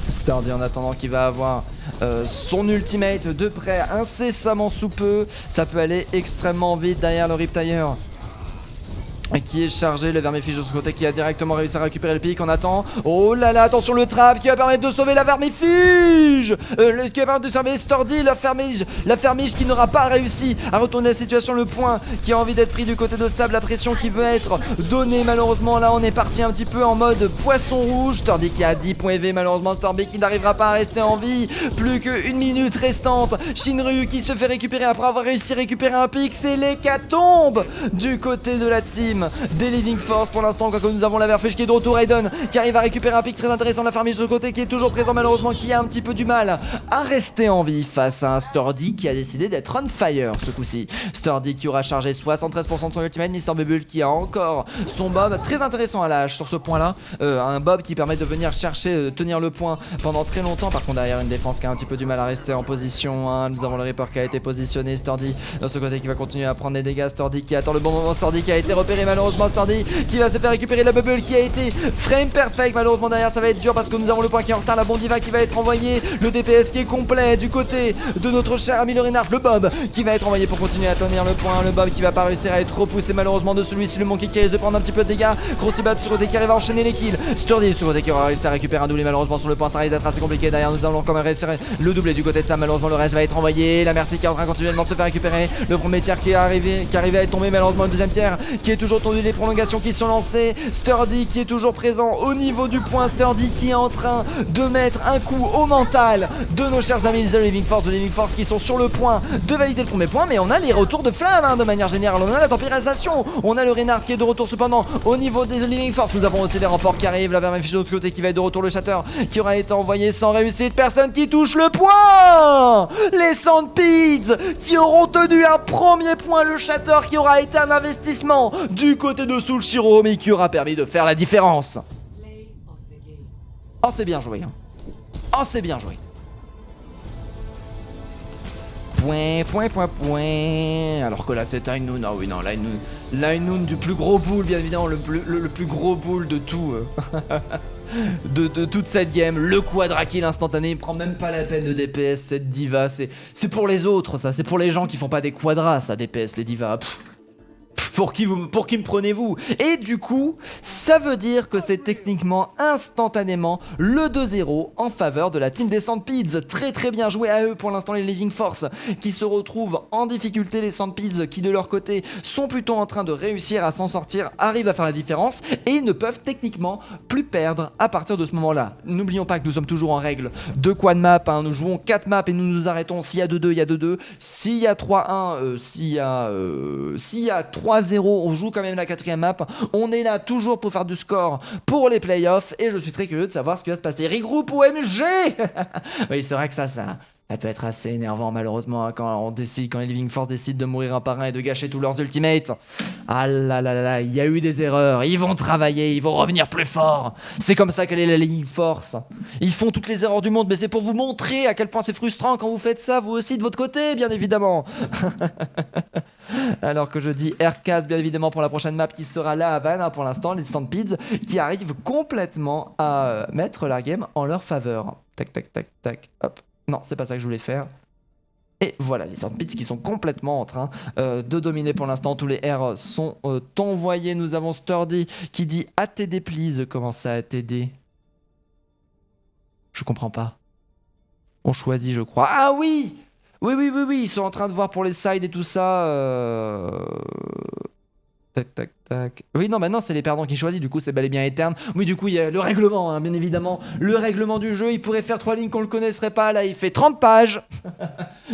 Sturdy en attendant qui va avoir son ultimate de près incessamment sous peu. Ça peut aller extrêmement vite derrière le Riptire qui est chargé, le Vermifuge de ce côté qui a directement réussi à récupérer le pic. On attend, oh là là, attention le trap qui va permettre de sauver la Vermifuge, qui va permettre de sauver Sturdy, la Fermige qui n'aura pas réussi à retourner la situation. Le point qui a envie d'être pris du côté de Sable, la pression qui veut être donnée malheureusement. Là on est parti un petit peu en mode poisson rouge. Sturdy qui a 10 points EV malheureusement. Sturdy qui n'arrivera pas à rester en vie, plus qu'une minute restante. Shinryu qui se fait récupérer après avoir réussi à récupérer un pic. C'est l'hécatombe du côté de la team des Living Force pour l'instant. Quand nous avons la Verfuge qui est de retour, Raiden qui arrive à récupérer un pic très intéressant. La Farmige de ce côté qui est toujours présent malheureusement, qui a un petit peu du mal à rester en vie face à un Sturdy qui a décidé d'être on fire ce coup-ci. Sturdy qui aura chargé 73% de son ultimate. Mr. Bubble qui a encore son Bob très intéressant à la hache sur ce point là, un Bob qui permet de venir chercher, tenir le point pendant très longtemps. Par contre derrière une défense qui a un petit peu du mal à rester en position, hein. Nous avons le Reaper qui a été positionné. Sturdy de ce côté qui va continuer à prendre des dégâts. Sturdy qui attend le bon moment. Sturdy qui a été repéré malheureusement. Sturdy qui va se faire récupérer, la Bubble qui a été frame perfect. Malheureusement derrière ça va être dur parce que nous avons le point qui est en retard. La Bondiva qui va être envoyée, le DPS qui est complet du côté de notre cher ami le Reinhardt. Le Bob qui va être envoyé pour continuer à tenir le point. Le Bob qui va pas réussir à être repoussé malheureusement de celui-ci. Le Monkey qui risque de prendre un petit peu de dégâts. Crossibat sur le côté qui arrive à enchaîner les kills. Sturdy sur le côté qui aura réussi à récupérer un doublé malheureusement sur le point. Ça risque d'être assez compliqué. Derrière nous allons quand même réussir le doublé du côté de ça. Malheureusement le reste va être envoyé. La Mercy qui est en train continuellement de se faire récupérer. Le premier tiers qui est arrivé à être tombé malheureusement. Le deuxième tiers qui est toujours tendu. Les prolongations qui sont lancées. Sturdy qui est toujours présent au niveau du point. Sturdy qui est en train de mettre un coup au mental de nos chers amis The Living Force qui sont sur le point de valider le premier point. Mais on a les retours de flamme, hein, de manière générale. On a la tempérisation. On a le Reinhardt qui est de retour cependant au niveau des The Living Force. Nous avons aussi les renforts qui arrivent. La Vermifuge de l'autre côté qui va être de retour. Le Shatter qui aura été envoyé sans réussite. Personne qui touche le point. Les Sandpids qui auront tenu un premier point. Le Shatter qui aura été un investissement du côté de Soulshiro mais qui aura permis de faire la différence. Oh c'est bien joué, hein. Oh c'est bien joué. Point. Alors que là c'est un Noon. Ah oui non, la Noon du plus gros bull bien évidemment, le plus gros bull de tout de toute cette game. Le quadra kill instantané, il prend même pas la peine de DPS cette diva. C'est pour les autres ça, c'est pour les gens qui font pas des quadras ça DPS les divas. Pour qui me prenez-vous? Et du coup, ça veut dire que c'est techniquement instantanément le 2-0 en faveur de la team des Sandpids. Très très bien joué à eux pour l'instant les Living Force qui se retrouvent en difficulté. Les Sandpids qui de leur côté sont plutôt en train de réussir à s'en sortir, arrivent à faire la différence et ne peuvent techniquement plus perdre à partir de ce moment-là. N'oublions pas que nous sommes toujours en règle de quad map, hein. Nous jouons 4 maps et nous nous arrêtons. S'il y a 2-2, il y a 2-2. S'il y a 3-1, s'il y a 3-0, on joue quand même la 4ème map. On est là toujours pour faire du score pour les playoffs et je suis très curieux de savoir ce qui va se passer. Regroupe ou MG. Oui, c'est vrai que ça Elle peut être assez énervant malheureusement hein, quand les Living Force décident de mourir un par un et de gâcher tous leurs ultimates. Ah là là là là, il y a eu des erreurs, ils vont travailler, ils vont revenir plus forts. C'est comme ça qu'elle est la Living Force. Ils font toutes les erreurs du monde, mais c'est pour vous montrer à quel point c'est frustrant quand vous faites ça, vous aussi de votre côté, bien évidemment. Alors que je dis Aircast bien évidemment pour la prochaine map qui sera la Havane hein, pour l'instant, les Stampeds qui arrivent complètement à mettre la game en leur faveur. Tac tac tac tac, hop. Non, c'est pas ça que je voulais faire. Et voilà, les Stampeds qui sont complètement en train de dominer pour l'instant. Tous les R sont envoyés. Nous avons Sturdy qui dit ATD please. Comment ça ATD? Je comprends pas. On choisit je crois. Ah oui! Oui, ils sont en train de voir pour les sides et tout ça. Tac, tac, tac. Oui, non, maintenant c'est les perdants qui choisissent, du coup c'est bel et bien Eterne. Oui, du coup il y a le règlement, hein, bien évidemment. Le règlement du jeu, il pourrait faire 3 lignes qu'on le connaisserait pas, là il fait 30 pages.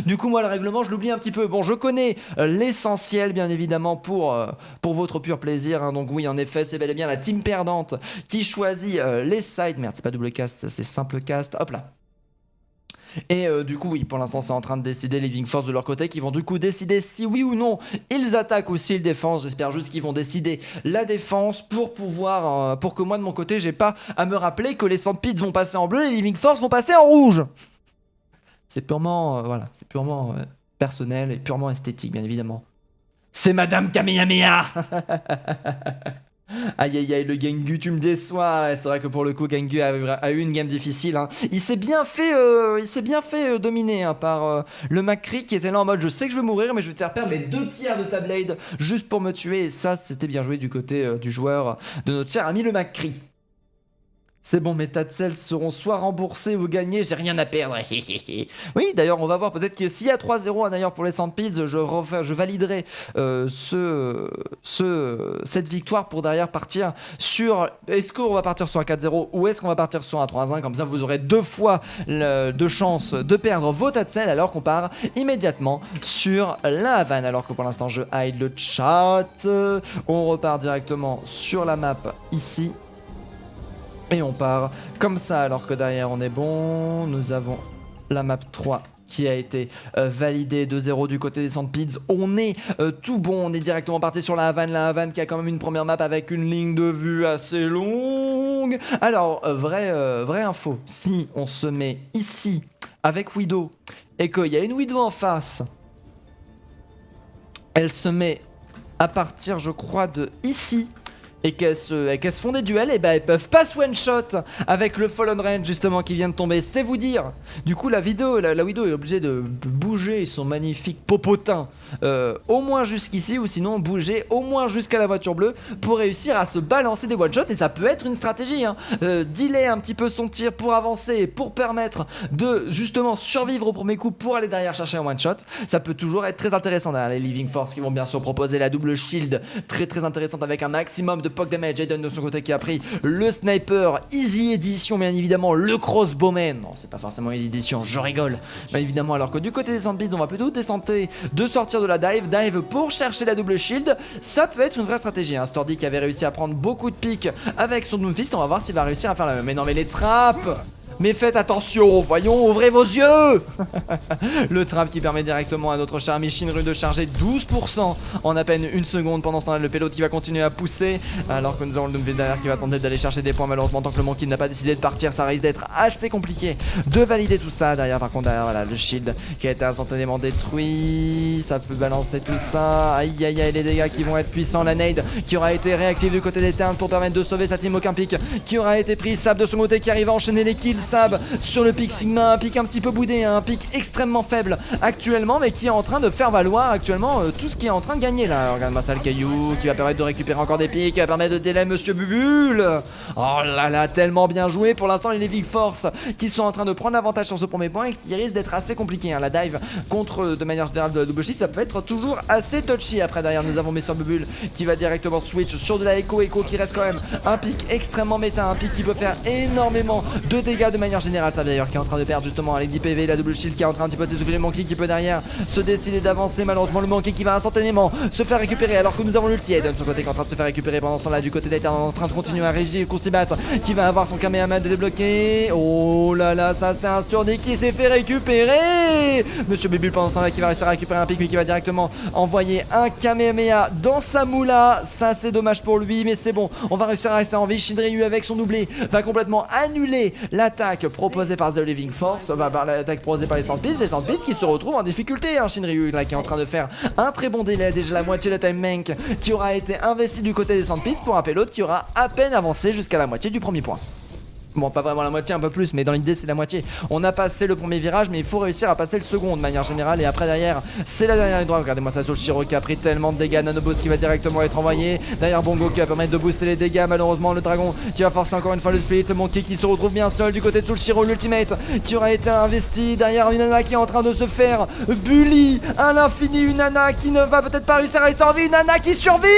Du coup moi le règlement je l'oublie un petit peu. Bon, je connais l'essentiel bien évidemment pour votre pur plaisir. Hein. Donc oui, en effet, c'est bel et bien la team perdante qui choisit les sides. Merde, c'est pas double cast, c'est simple cast. Hop là. Et du coup oui, pour l'instant c'est en train de décider les Living Force de leur côté qui vont du coup décider si oui ou non ils attaquent ou s'ils défendent. J'espère juste qu'ils vont décider la défense pour pouvoir pour que moi de mon côté j'ai pas à me rappeler que les Stampeds vont passer en bleu et les Living Force vont passer en rouge. C'est purement voilà, c'est purement personnel et purement esthétique bien évidemment. C'est Madame Kamehameha. Aïe aïe aïe, le Gengu, tu me déçois. Ouais, c'est vrai que pour le coup, Gengu a eu une game difficile. Hein. Il s'est bien fait dominer hein, par le McCree qui était là en mode je sais que je vais mourir, mais je vais te faire perdre les 2 tiers de ta blade juste pour me tuer. Et ça, c'était bien joué du côté du joueur de notre cher ami le McCree. C'est bon, mes tas de sels seront soit remboursés ou gagnés, j'ai rien à perdre. Oui, d'ailleurs, on va voir peut-être que s'il y a 3-0 d'ailleurs pour les Stampeds, je validerai cette victoire pour derrière partir sur... Est-ce qu'on va partir sur un 4-0 ou est-ce qu'on va partir sur un 3-1? Comme ça, vous aurez 2 fois de chance de perdre vos tas de sels alors qu'on part immédiatement sur la Havane. Alors que pour l'instant, je hide le chat. On repart directement sur la map ici. Et on part comme ça alors que derrière on est bon. Nous avons la map 3 qui a été validée 2-0 du côté des Stampeds. On est tout bon, on est directement parti sur la Havane qui a quand même une première map avec une ligne de vue assez longue. Alors, vraie info, si on se met ici avec Widow et qu'il y a une Widow en face, elle se met à partir je crois de ici. Et qu'elles se font des duels, et ben elles peuvent pas se one shot avec le Fallen Range justement qui vient de tomber, c'est vous dire. Du coup la Widow est obligée de bouger son magnifique popotin au moins jusqu'ici, ou sinon bouger au moins jusqu'à la voiture bleue pour réussir à se balancer des one shots. Et ça peut être une stratégie hein. Delay un petit peu son tir pour avancer, pour permettre de justement survivre au premier coup pour aller derrière chercher un one shot. Ça peut toujours être très intéressant derrière les Living Force qui vont bien sûr proposer la double shield très intéressante avec un maximum de poke damage. Jaden de son côté qui a pris le sniper Easy Edition, bien évidemment le crossbowman. Non, c'est pas forcément Easy Edition, je rigole. Bien évidemment, alors que du côté des Stampeds, on va plutôt tenter de sortir de la dive pour chercher la double shield. Ça peut être une vraie stratégie. Hein. Sturdy qui avait réussi à prendre beaucoup de pics avec son Doomfist, on va voir s'il va réussir à faire la même. Mais non, mais les trappes! Mais faites attention, voyons, ouvrez vos yeux. Le trap qui permet directement à notre cher ami Shinru de charger 12% en à peine une seconde. Pendant ce temps-là, le Pelot qui va continuer à pousser. Alors que nous avons le Doomfist derrière qui va tenter d'aller chercher des points. Malheureusement, tant que le Monkey n'a pas décidé de partir, ça risque d'être assez compliqué de valider tout ça. Derrière, par contre, voilà, le shield qui a été instantanément détruit. Ça peut balancer tout ça. Aïe aïe aïe, les dégâts qui vont être puissants. La nade qui aura été réactive du côté des Ternes pour permettre de sauver sa team. Aucun pic qui aura été pris. Sab de son côté qui arrive à enchaîner les kills. Sab sur le pic Sigma, un pic un petit peu boudé, un pic extrêmement faible actuellement, mais qui est en train de faire valoir actuellement tout ce qui est en train de gagner là. Regarde-moi ça, le caillou qui va permettre de récupérer encore des pics, qui va permettre de délai Monsieur Bubule. Oh là là, tellement bien joué. Pour l'instant, les Living Force qui sont en train de prendre l'avantage sur ce premier point et qui risque d'être assez compliqué. Hein. La dive contre de manière générale de la double sheet, ça peut être toujours assez touchy. Après, derrière, nous avons Monsieur Bubule qui va directement switch sur de la Echo qui reste quand même un pic extrêmement méta, un pic qui peut faire énormément de dégâts de manière générale. T'as d'ailleurs qui est en train de perdre justement avec 10 PV, la double shield qui est en train un petit peu de s'essouffler, le Monkey qui peut derrière se décider d'avancer. Malheureusement le Monkey qui va instantanément se faire récupérer alors que nous avons l'ulti. Eden de son côté qui est en train de se faire récupérer pendant ce temps là du côté d'Ethan en train de continuer à régir. Constibat qui va avoir son Kamehameha débloqué. Oh là là, ça c'est un Sturdy qui s'est fait récupérer. Monsieur Bubule pendant ce temps là qui va réussir à récupérer un pic mais qui va directement envoyer un Kamehameha dans sa moula. Ça c'est dommage pour lui mais c'est bon, on va réussir à rester en vie. Shinryu avec son doublé va complètement annuler l'attaque proposée par The Living Force, va par l'attaque proposée par les Sandbeasts. Les Sandbeasts qui se retrouvent en difficulté, hein. Shinryu là qui est en train de faire un très bon délai, déjà la moitié de la time bank qui aura été investi du côté des Sandbeasts pour rappeler l'autre qui aura à peine avancé jusqu'à la moitié du premier point. Bon, pas vraiment la moitié, un peu plus, mais dans l'idée c'est la moitié. On a passé le premier virage, mais il faut réussir à passer le second de manière générale. Et après derrière, c'est la dernière ligne droite. Regardez-moi ça sur le Shiro qui a pris tellement de dégâts. Nanoboost qui va directement être envoyé. Derrière Bongo qui va permettre de booster les dégâts. Malheureusement le dragon qui va forcer encore une fois le split. Le Monkey qui se retrouve bien seul du côté de Sulshiro. L'ultimate qui aura été investi. Derrière une Nana qui est en train de se faire bully à l'infini. Une Nana qui ne va peut-être pas réussir à rester en vie. Une Nana qui survit.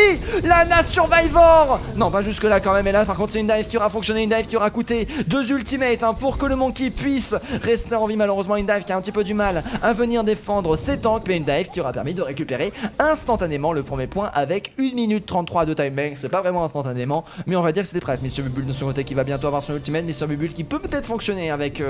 Lana Survivor. Non, pas jusque là quand même. Et là par contre c'est une dive qui aura fonctionné. Une dive qui aura coûté 2 ultimates pour que le Monkey puisse rester en vie. Malheureusement une dive qui a un petit peu du mal à venir défendre ses tanks, mais une dive qui aura permis de récupérer instantanément le premier point avec 1 minute 33 de time bank. C'est pas vraiment instantanément, mais on va dire que c'était presque. Mr Bubule de son côté qui va bientôt avoir son ultimate. Mr Bubule qui peut peut-être fonctionner avec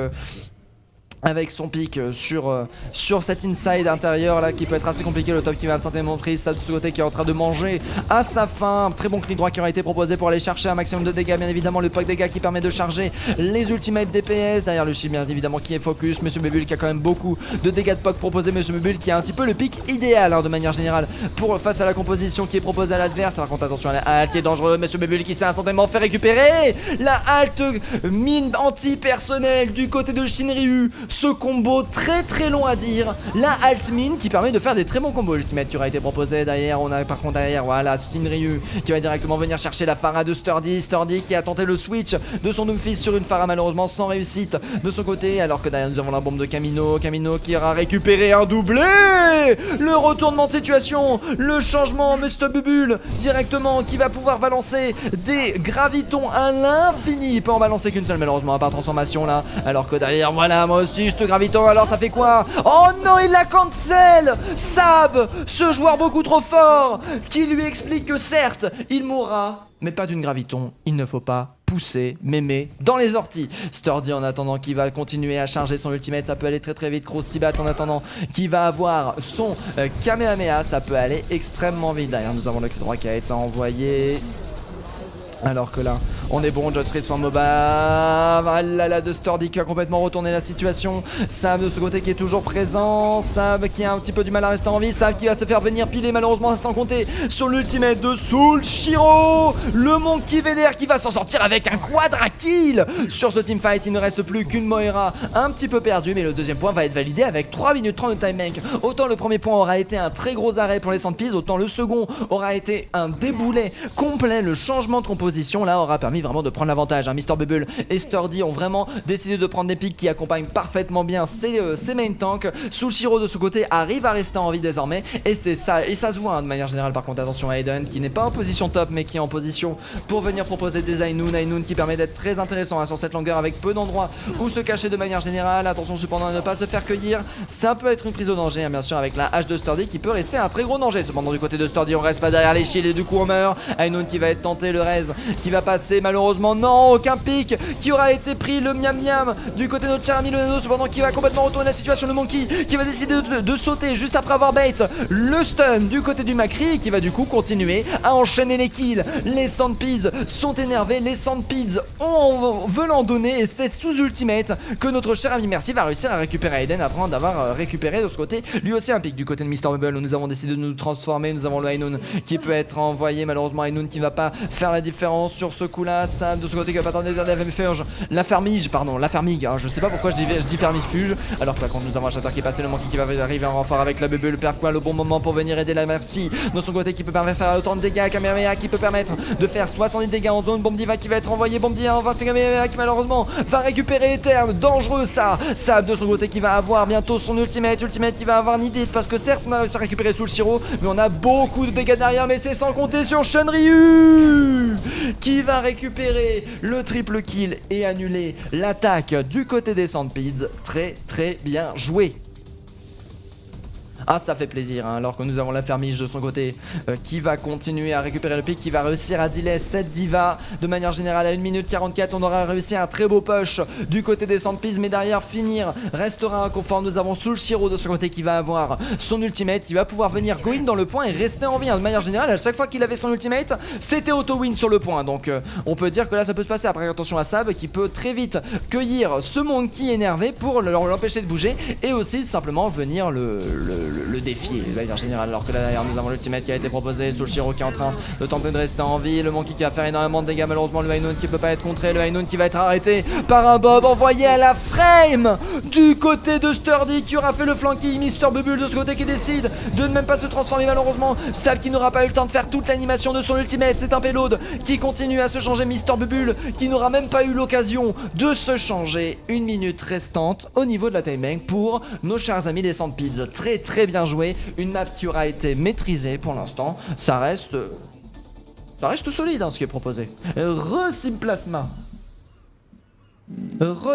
son pic sur cet inside intérieur là qui peut être assez compliqué. Le top qui va instantanément pris, ça de ce côté qui est en train de manger à sa fin. Très bon clic droit qui aura été proposé pour aller chercher un maximum de dégâts. Bien évidemment le pack dégâts qui permet de charger les ultimates DPS. Derrière le shield bien évidemment qui est focus. Monsieur Bubule qui a quand même beaucoup de dégâts de POC proposés. Monsieur Bubule qui a un petit peu le pic idéal hein, de manière générale pour face à la composition qui est proposée à l'adverse. Par contre attention à la halte qui est dangereuse. Monsieur Bubule qui s'est instantanément fait récupérer. La halte mine anti-personnel du côté de Shinryu. Ce combo très long à dire, la alt mine qui permet de faire des très bons combos. L'ultimate qui aura été proposé derrière, on a par contre derrière, voilà, Shinryu qui va directement venir chercher la Pharah de Sturdy. Sturdy qui a tenté le switch de son Doomfist sur une Pharah malheureusement sans réussite de son côté, alors que derrière nous avons la bombe de Kamino. Kamino qui aura récupéré un doublé. Le retournement de situation, le changement, Mr Bubule directement qui va pouvoir balancer des gravitons à l'infini. Il peut en balancer qu'une seule malheureusement à part transformation là, alors que derrière, voilà, moi aussi je te graviton. Alors ça fait quoi? Oh non, il la cancel. Sab, ce joueur beaucoup trop fort qui lui explique que certes il mourra mais pas d'une graviton. Il ne faut pas pousser mémé dans les orties. Sturdy en attendant qui va continuer à charger son ultimate, ça peut aller très vite. Crostibat en attendant qui va avoir son Kamehameha, ça peut aller extrêmement vite. Derrière nous avons le clic droit qui a été envoyé. Alors que là, on est bon, Just Transform MOBA. Ah là là, de Sturdy qui va complètement retourner la situation. Sab de ce côté qui est toujours présent. Sab qui a un petit peu du mal à rester en vie. Sab qui va se faire venir piler malheureusement sans compter sur l'ultimate de Sulshiro. Le Monkey VDR qui va s'en sortir avec un quadra kill. Sur ce teamfight, il ne reste plus qu'une Moira un petit peu perdue. Mais le deuxième point va être validé avec 3 minutes 30 de time bank. Autant le premier point aura été un très gros arrêt pour les Sandbeasts, autant le second aura été un déboulet complet. Le changement de composition là aura permis vraiment de prendre l'avantage. Mr Bubble et Sturdy ont vraiment décidé de prendre des pics qui accompagnent parfaitement bien ces main tanks. Sulshiro de ce côté arrive à rester en vie désormais et c'est ça, et ça se voit hein, de manière générale. Par contre attention à Eden qui n'est pas en position top mais qui est en position pour venir proposer des Ainun qui permet d'être très intéressant hein, sur cette longueur avec peu d'endroits où se cacher de manière générale. Attention cependant à ne pas se faire cueillir, ça peut être une prise au danger hein, bien sûr avec la hache de Sturdy qui peut rester un très gros danger. Cependant du côté de Sturdy on reste pas derrière les shields et du coup on meurt. Ainun qui va être tenté, le raise qui va passer malheureusement, non, aucun pic qui aura été pris. Le miam miam du côté de notre cher ami le Nano cependant qui va complètement retourner la situation. Le Monkey qui va décider de sauter juste après avoir bait le stun du côté du Macri qui va du coup continuer à enchaîner les kills. Les Sandbeasts sont énervés, les Sandbeasts veulent en donner et c'est sous ultimate que notre cher ami Merci va réussir à récupérer Eden après d'avoir récupéré de ce côté lui aussi un pic. Du côté de Mr Bubble où nous avons décidé de nous transformer, nous avons le Ainun qui peut être envoyé, malheureusement Ainun qui va pas faire la différence sur ce coup là. Ça de ce côté qui va pas attendre la fermige, pardon, la fermigue hein, je sais pas pourquoi je dis fermifuge alors que par contre nous avons un chateur qui est passé, le Monkey qui va arriver en renfort avec la Bubble, Perfouin le bon moment pour venir aider la Merci de son côté qui peut permettre de faire autant de dégâts. Kamehameha qui peut permettre de faire 70 dégâts en zone. Bomb Diva qui va être envoyé, Bomb Diva en Kamehameha qui malheureusement va récupérer Eterne, dangereux ça. Sab de son côté qui va avoir bientôt son ultimate qui va avoir Nidit parce que certes on a réussi à récupérer Sulshiro mais on a beaucoup de dégâts derrière, mais c'est sans compter sur Shinryu qui va récupérer le triple kill et annuler l'attaque du côté des Sandpeeds. Très très bien joué. Ah, ça fait plaisir, hein, alors que nous avons la fermiche de son côté qui va continuer à récupérer le pick, qui va réussir à delay cette diva. De manière générale, à 1 minute 44, on aura réussi un très beau push du côté des Sandpeeds, mais derrière, finir restera un confort. Nous avons Soulshiro de son côté qui va avoir son ultimate, qui va pouvoir venir go in dans le point et rester en vie. Hein. De manière générale, à chaque fois qu'il avait son ultimate, c'était auto-win sur le point. Donc, on peut dire que là, ça peut se passer. Après, attention à Sab qui peut très vite cueillir ce monkey énervé pour l'empêcher de bouger et aussi tout simplement venir le défier de manière générale. Alors que là derrière nous avons l'ultimate qui a été proposé, Soulshiro qui est en train de tenter de rester en vie, le monkey qui va faire énormément de dégâts, malheureusement le High Noon qui peut pas être contré, le High Noon qui va être arrêté par un Bob envoyé à la frame du côté de Sturdy qui aura fait le flanking. Mister Bubble de ce côté qui décide de ne même pas se transformer malheureusement. Stab qui n'aura pas eu le temps de faire toute l'animation de son ultimate, c'est un payload qui continue à se changer. Mister Bubble qui n'aura même pas eu l'occasion de se changer. 1 minute restante au niveau de la time bank pour nos chers amis des Sandpeeds. Très très bien joué. Une map qui aura été maîtrisée pour l'instant. Ça reste solide, hein, ce qui est proposé. Simplasma.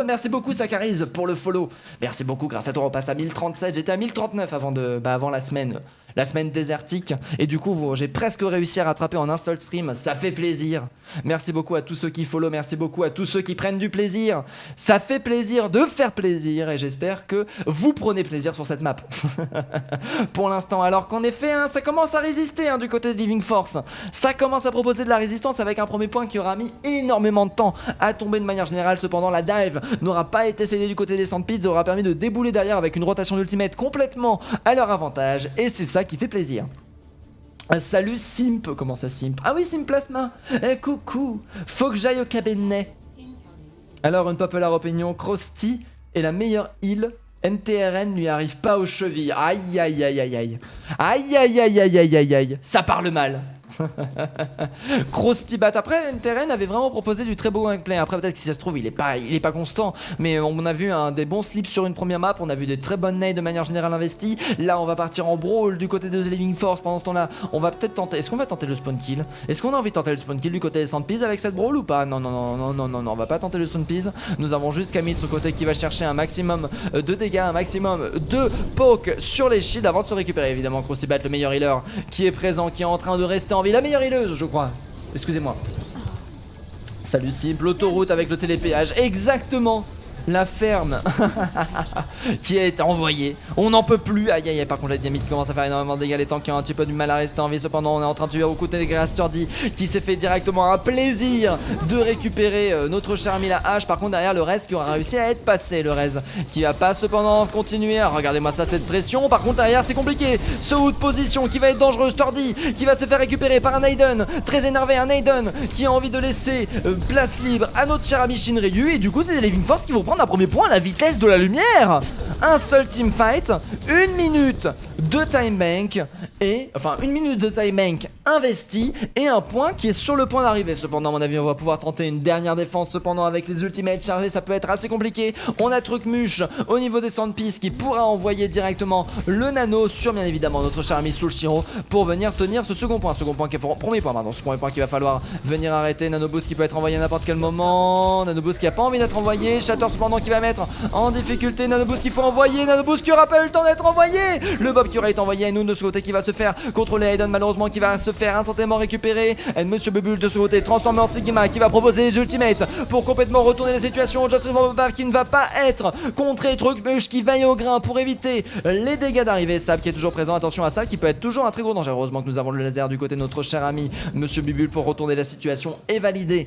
Merci beaucoup Sakariz pour le follow. Merci beaucoup, grâce à toi on passe à 1037. J'étais à 1039 avant la semaine désertique. Et du coup j'ai presque réussi à rattraper en un seul stream. Ça fait plaisir. Merci beaucoup à tous ceux qui follow. Merci beaucoup à tous ceux qui prennent du plaisir. Ça fait plaisir de faire plaisir. Et j'espère que vous prenez plaisir sur cette map. Pour l'instant, alors qu'en effet hein, ça commence à résister hein, du côté de Living Force. Ça commence à proposer de la résistance avec un premier point qui aura mis énormément de temps à tomber de manière générale. Cependant la dive n'aura pas été cédée du côté des Sandpeeds. Ça aura permis de débouler derrière avec une rotation d'ultimate complètement à leur avantage. Et c'est ça qui fait plaisir. Salut Simp, comment ça Simp? Ah oui Simplasma, coucou, faut que j'aille au cabinet. Alors une popular opinion, Krusty est la meilleure heal, NTRN lui arrive pas aux chevilles. Aïe aïe aïe aïe aïe. Aïe aïe aïe aïe aïe aïe aïe. Ça parle mal. Krusty Bat. Après NTRN avait vraiment proposé du très beau gameplay. Après peut-être que si ça se trouve il est pas constant, mais on a vu des bons slips sur une première map. On a vu des très bonnes nades de manière générale investies. Là on va partir en brawl du côté de The Living Force. Pendant ce temps là on va peut-être tenter. Est-ce qu'on va tenter le spawn kill? Est-ce qu'on a envie de tenter le spawn kill du côté des Sandpeeds avec cette brawl ou pas? Non, on va pas tenter le spawn peas. Nous avons juste Camille de ce côté qui va chercher un maximum de dégâts, un maximum de poke sur les shields avant de se récupérer. Évidemment Krusty Bat, le meilleur healer qui est présent, qui est en train de rester en vie, la meilleure healeuse je crois. Excusez-moi. Salut Simple, l'autoroute avec le télépéage. Exactement. La ferme qui a été envoyée. On n'en peut plus. Aïe aïe aïe. Par contre la dynamite commence à faire énormément de dégâts. Les tanks qui ont un petit peu du mal à rester en vie. Cependant on est en train de tuer au côté des Grass Sturdy qui s'est fait directement un plaisir de récupérer notre cher ami la hache. Par contre derrière le reste qui aura réussi à être passé. Le reste qui va pas cependant continuer. Regardez-moi ça, cette pression. Par contre derrière c'est compliqué. Ce haut de position qui va être dangereux. Sturdy qui va se faire récupérer par un Aiden. Très énervé, un Aiden qui a envie de laisser place libre à notre cher ami Shinryu. Et du coup c'est les Living Force qui vont prendre un premier point à la vitesse de la lumière. Un seul team fight, 1 minute de time bank et enfin 1 minute de time bank investi et un point qui est sur le point d'arriver. Cependant à mon avis on va pouvoir tenter une dernière défense. Cependant avec les ultimates chargés ça peut être assez compliqué. On a Trucmuche au niveau des Sandpeeds qui pourra envoyer directement le nano sur bien évidemment notre cher ami Soulshiro pour venir tenir ce second point. Premier point pardon, ce premier point qu'il va falloir venir arrêter. Nanoboost qui peut être envoyé à n'importe quel moment. Nanoboost qui a pas envie d'être envoyé. Shatter cependant qui va mettre en difficulté Nanoboost qu'il faut envoyer. Nanoboost qui aura pas eu le temps d'être envoyé. Le Bob qui aurait été envoyé à nous de ce côté qui va se faire contrôler. Aiden malheureusement qui va se faire instantanément récupérer. Et Monsieur Bubble de ce côté transformé en Sigma qui va proposer les ultimates pour complètement retourner la situation. Justice for Bob qui ne va pas être contré. Trucmuche qui veille au grain pour éviter les dégâts d'arrivée. Sab qui est toujours présent. Attention à ça qui peut être toujours un très gros danger. Heureusement que nous avons le laser du côté de notre cher ami Monsieur Bubble pour retourner la situation et valider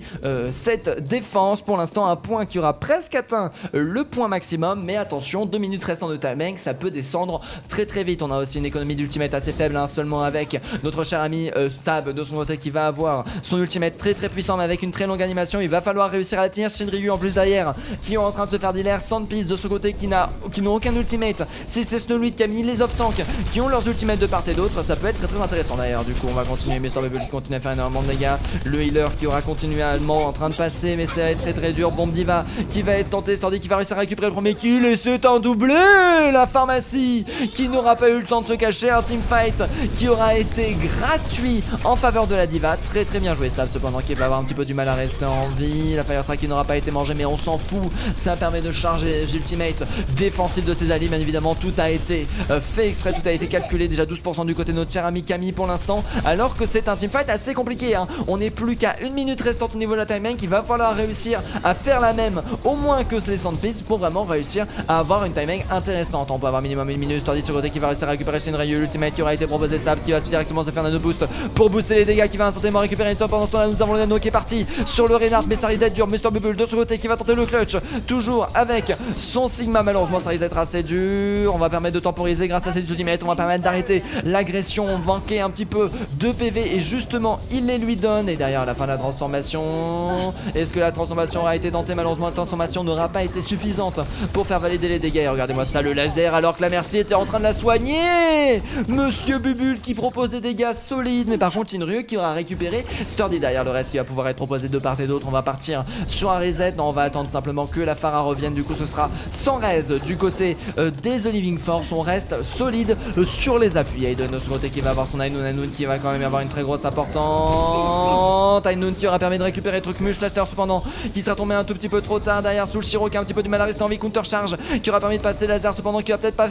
cette défense. Pour l'instant un point qui aura presque atteint le point maximum, mais attention 2 minutes restant de timing, ça peut descendre très très vite. On a aussi une économie d'ultimate assez faible hein, seulement avec notre cher ami Stab de son côté qui va avoir son ultimate très très puissant mais avec une très longue animation. Il va falloir réussir à la tenir. Shinryu en plus derrière qui est en train de se faire dealer. Sandpeeds de ce côté qui n'ont aucun ultimate. C'est Snowluid qui a mis les off-tank qui ont leurs ultimates de part et d'autre. Ça peut être très très intéressant d'ailleurs. Du coup on va continuer. Mr. Bubble qui continue à faire énormément de dégâts. Le healer qui aura continué allemand en train de passer mais c'est très très dur. Bomb Diva qui va être tenté. Sturdy qui va réussir à récupérer le premier kill et c'est un double doublé la pharmacie qui n'aura pas eu le temps de se cacher. Un teamfight qui aura été gratuit en faveur de la diva. Très très bien joué, Sab, cependant qui va avoir un petit peu du mal à rester en vie. La Fire Strike qui n'aura pas été mangée, mais on s'en fout. Ça permet de charger les ultimates défensifs de ses alliés. Bien évidemment, tout a été fait exprès, tout a été calculé. Déjà 12% du côté de notre cher ami Camille pour l'instant, alors que c'est un teamfight assez compliqué, hein. On n'est plus qu'à 1 minute restante au niveau de la timeline, qu'il va falloir réussir à faire la même, au moins que les Sandpits, pour vraiment réussir à avoir une timing intéressante. On peut avoir minimum 1 minute. Tandis de ce côté qui va réussir à récupérer Shinryu, l'ultimate qui aura été proposé, Sab qui va directement se faire nano boost pour booster les dégâts, qui va instantanément récupérer une sort. Pendant ce temps là, nous avons le nano qui est parti sur le Reinhardt, mais ça risque d'être dur. Mr Bubble de ce côté qui va tenter le clutch, toujours avec son Sigma. Malheureusement ça risque d'être assez dur. On va permettre de temporiser grâce à ces ultimates, on va permettre d'arrêter l'agression, manquer un petit peu de PV, et justement il les lui donne. Et derrière la fin de la transformation, est-ce que la transformation aura été tentée? Malheureusement la transformation n'aura pas été suffisante pour faire valider les dégâts. Et regardez-moi ça, le laser, alors que la Mercy était en train de la soigner. Monsieur Bubule qui propose des dégâts solides, mais par contre Shinryu qui aura récupéré Sturdy derrière le reste, qui va pouvoir être proposé de part et d'autre. On va partir sur un reset, non, on va attendre simplement que la Pharah revienne. Du coup ce sera sans raise du côté des The Living Force. On reste solide sur les appuis. Aiden de ce côté qui va avoir son Ainun qui va quand même avoir une très grosse importante. Ainun qui aura permis de récupérer Trucmuche. Laster cependant qui sera tombé un tout petit peu trop tard derrière sous le Shiro, qui a un petit peu du mal à rester en vie. Counter charge qui aura permis de passer laser cependant, qui va peut-être pas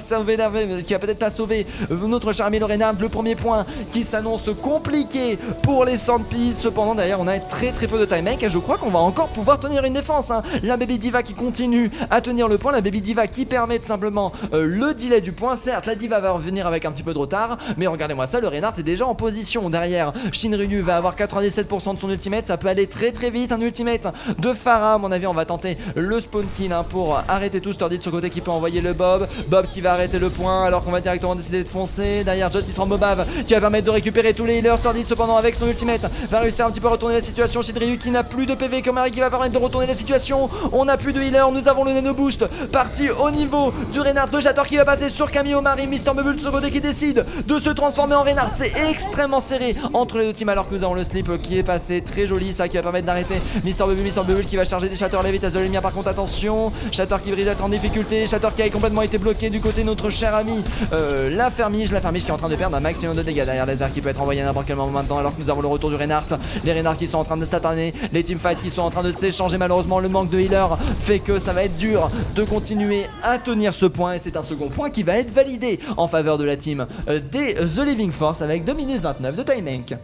sauver notre cher ami le Reinhardt. Le premier point qui s'annonce compliqué pour les Sandpits. Cependant derrière on a très peu de timing, et je crois qu'on va encore pouvoir tenir une défense, hein. La Baby Diva qui continue à tenir le point, la Baby Diva qui permet simplement le delay du point. Certes la Diva va revenir avec un petit peu de retard, mais regardez-moi ça, le Reinhardt est déjà en position. Derrière Shinryu va avoir 97% de son ultimate, ça peut aller très vite. Un ultimate de Pharah, à mon avis on va tenter le spawn kill, hein, pour arrêter tout. Sturdy de ce côté qui peut envoyer le Bob qui va arrêter le point, alors qu'on va directement décider de foncer. Derrière Justice from Bobav qui va permettre de récupérer tous les healers. Sturdy cependant avec son ultimate va réussir un petit peu à retourner la situation. Shinryu qui n'a plus de PV, Komari qui va permettre de retourner la situation. On n'a plus de healer, nous avons le nano boost parti au niveau du Reinhardt. Le Shatter qui va passer sur Camille Omari. Mr Bubble de ce côté qui décide de se transformer en Reinhardt. C'est extrêmement serré entre les deux teams, alors que nous avons le slip qui est passé, très joli ça, qui va permettre d'arrêter Mr Bubble qui va charger des Shatter, la vitesse de la lumière. Par contre attention, Shatter qui brise d'être en difficulté, Shatter qui a complètement été bloqué du côté de notre cher ami la Fermiche qui est en train de perdre un maximum de dégâts. Derrière laser qui peut être envoyé à n'importe quel moment maintenant, alors que nous avons le retour du Reinhardt. Les Reinhardt qui sont en train de s'attarder, les teamfights qui sont en train de s'échanger. Malheureusement le manque de healer fait que ça va être dur de continuer à tenir ce point, et c'est un second point qui va être validé en faveur de la team des The Living Force avec 2 minutes 29 de timing.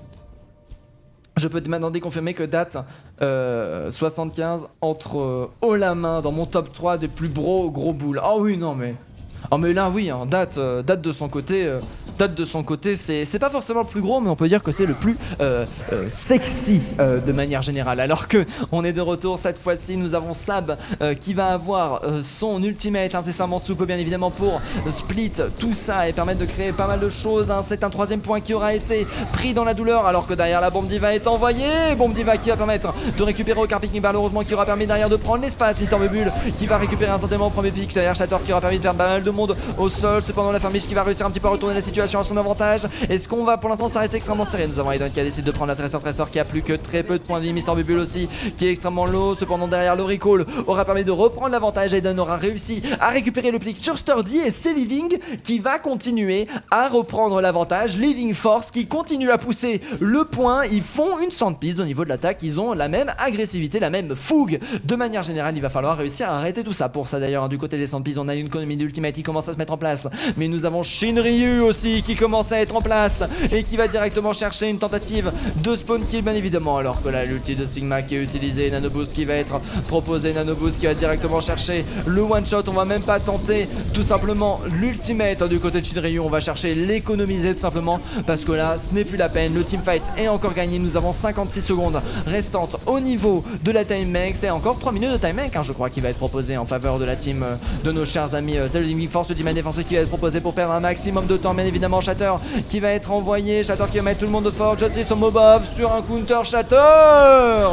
Je peux maintenant déconfirmer que date 75 entre haut la main dans mon top 3 des plus gros boules. Oh oui, non mais... Oh mais là oui, hein, date de son côté, c'est pas forcément le plus gros, mais on peut dire que c'est le plus sexy de manière générale. Alors que on est de retour cette fois-ci, nous avons Sab qui va avoir son ultimate incessamment sous peu, bien évidemment, pour split tout ça et permettre de créer pas mal de choses, hein. C'est un troisième point qui aura été pris dans la douleur, alors que derrière la bombe diva est envoyée. Bombe diva qui va permettre de récupérer au carping, malheureusement qui aura permis derrière de prendre l'espace. Mr Bubule qui va récupérer instantanément au premier pick. Derrière Shatter qui aura permis de faire pas mal de monde au sol. Cependant la Fermiche qui va réussir un petit peu à retourner la situation à son avantage. Est-ce qu'on va, pour l'instant ça reste extrêmement serré. Nous avons Aiden qui a décidé de prendre la Tracer qui a plus que très peu de points de vie. Mr Bubule aussi qui est extrêmement low. Cependant derrière le recall aura permis de reprendre l'avantage. Aiden aura réussi à récupérer le pick sur Sturdy, et c'est Living qui va continuer à reprendre l'avantage. Living Force qui continue à pousser le point. Ils font une sandpiste au niveau de l'attaque, ils ont la même agressivité, la même fougue. De manière générale il va falloir réussir à arrêter tout ça. Pour ça d'ailleurs, du côté des sandpistes on a une économie d'ultimate qui commence à se mettre en place, mais nous avons Shinryu aussi qui commence à être en place et qui va directement chercher une tentative de spawn kill, bien évidemment, alors que là l'ulti de Sigma qui est utilisé, Nano Boost qui va être proposé, Nano Boost qui va directement chercher le one shot. On va même pas tenter tout simplement l'ultimate du côté de Shinryu, on va chercher l'économiser tout simplement, parce que là ce n'est plus la peine. Le teamfight est encore gagné, nous avons 56 secondes restantes au niveau de la time max, et encore 3 minutes de time max, hein, je crois, qui va être proposé en faveur de la team de nos chers amis The Living Force. Le team défensif qui va être proposé pour perdre un maximum de temps, bien évidemment. Shatter qui va être envoyé, Shatter qui va mettre tout le monde de fort. Justice sur Mobov sur un counter Shatter.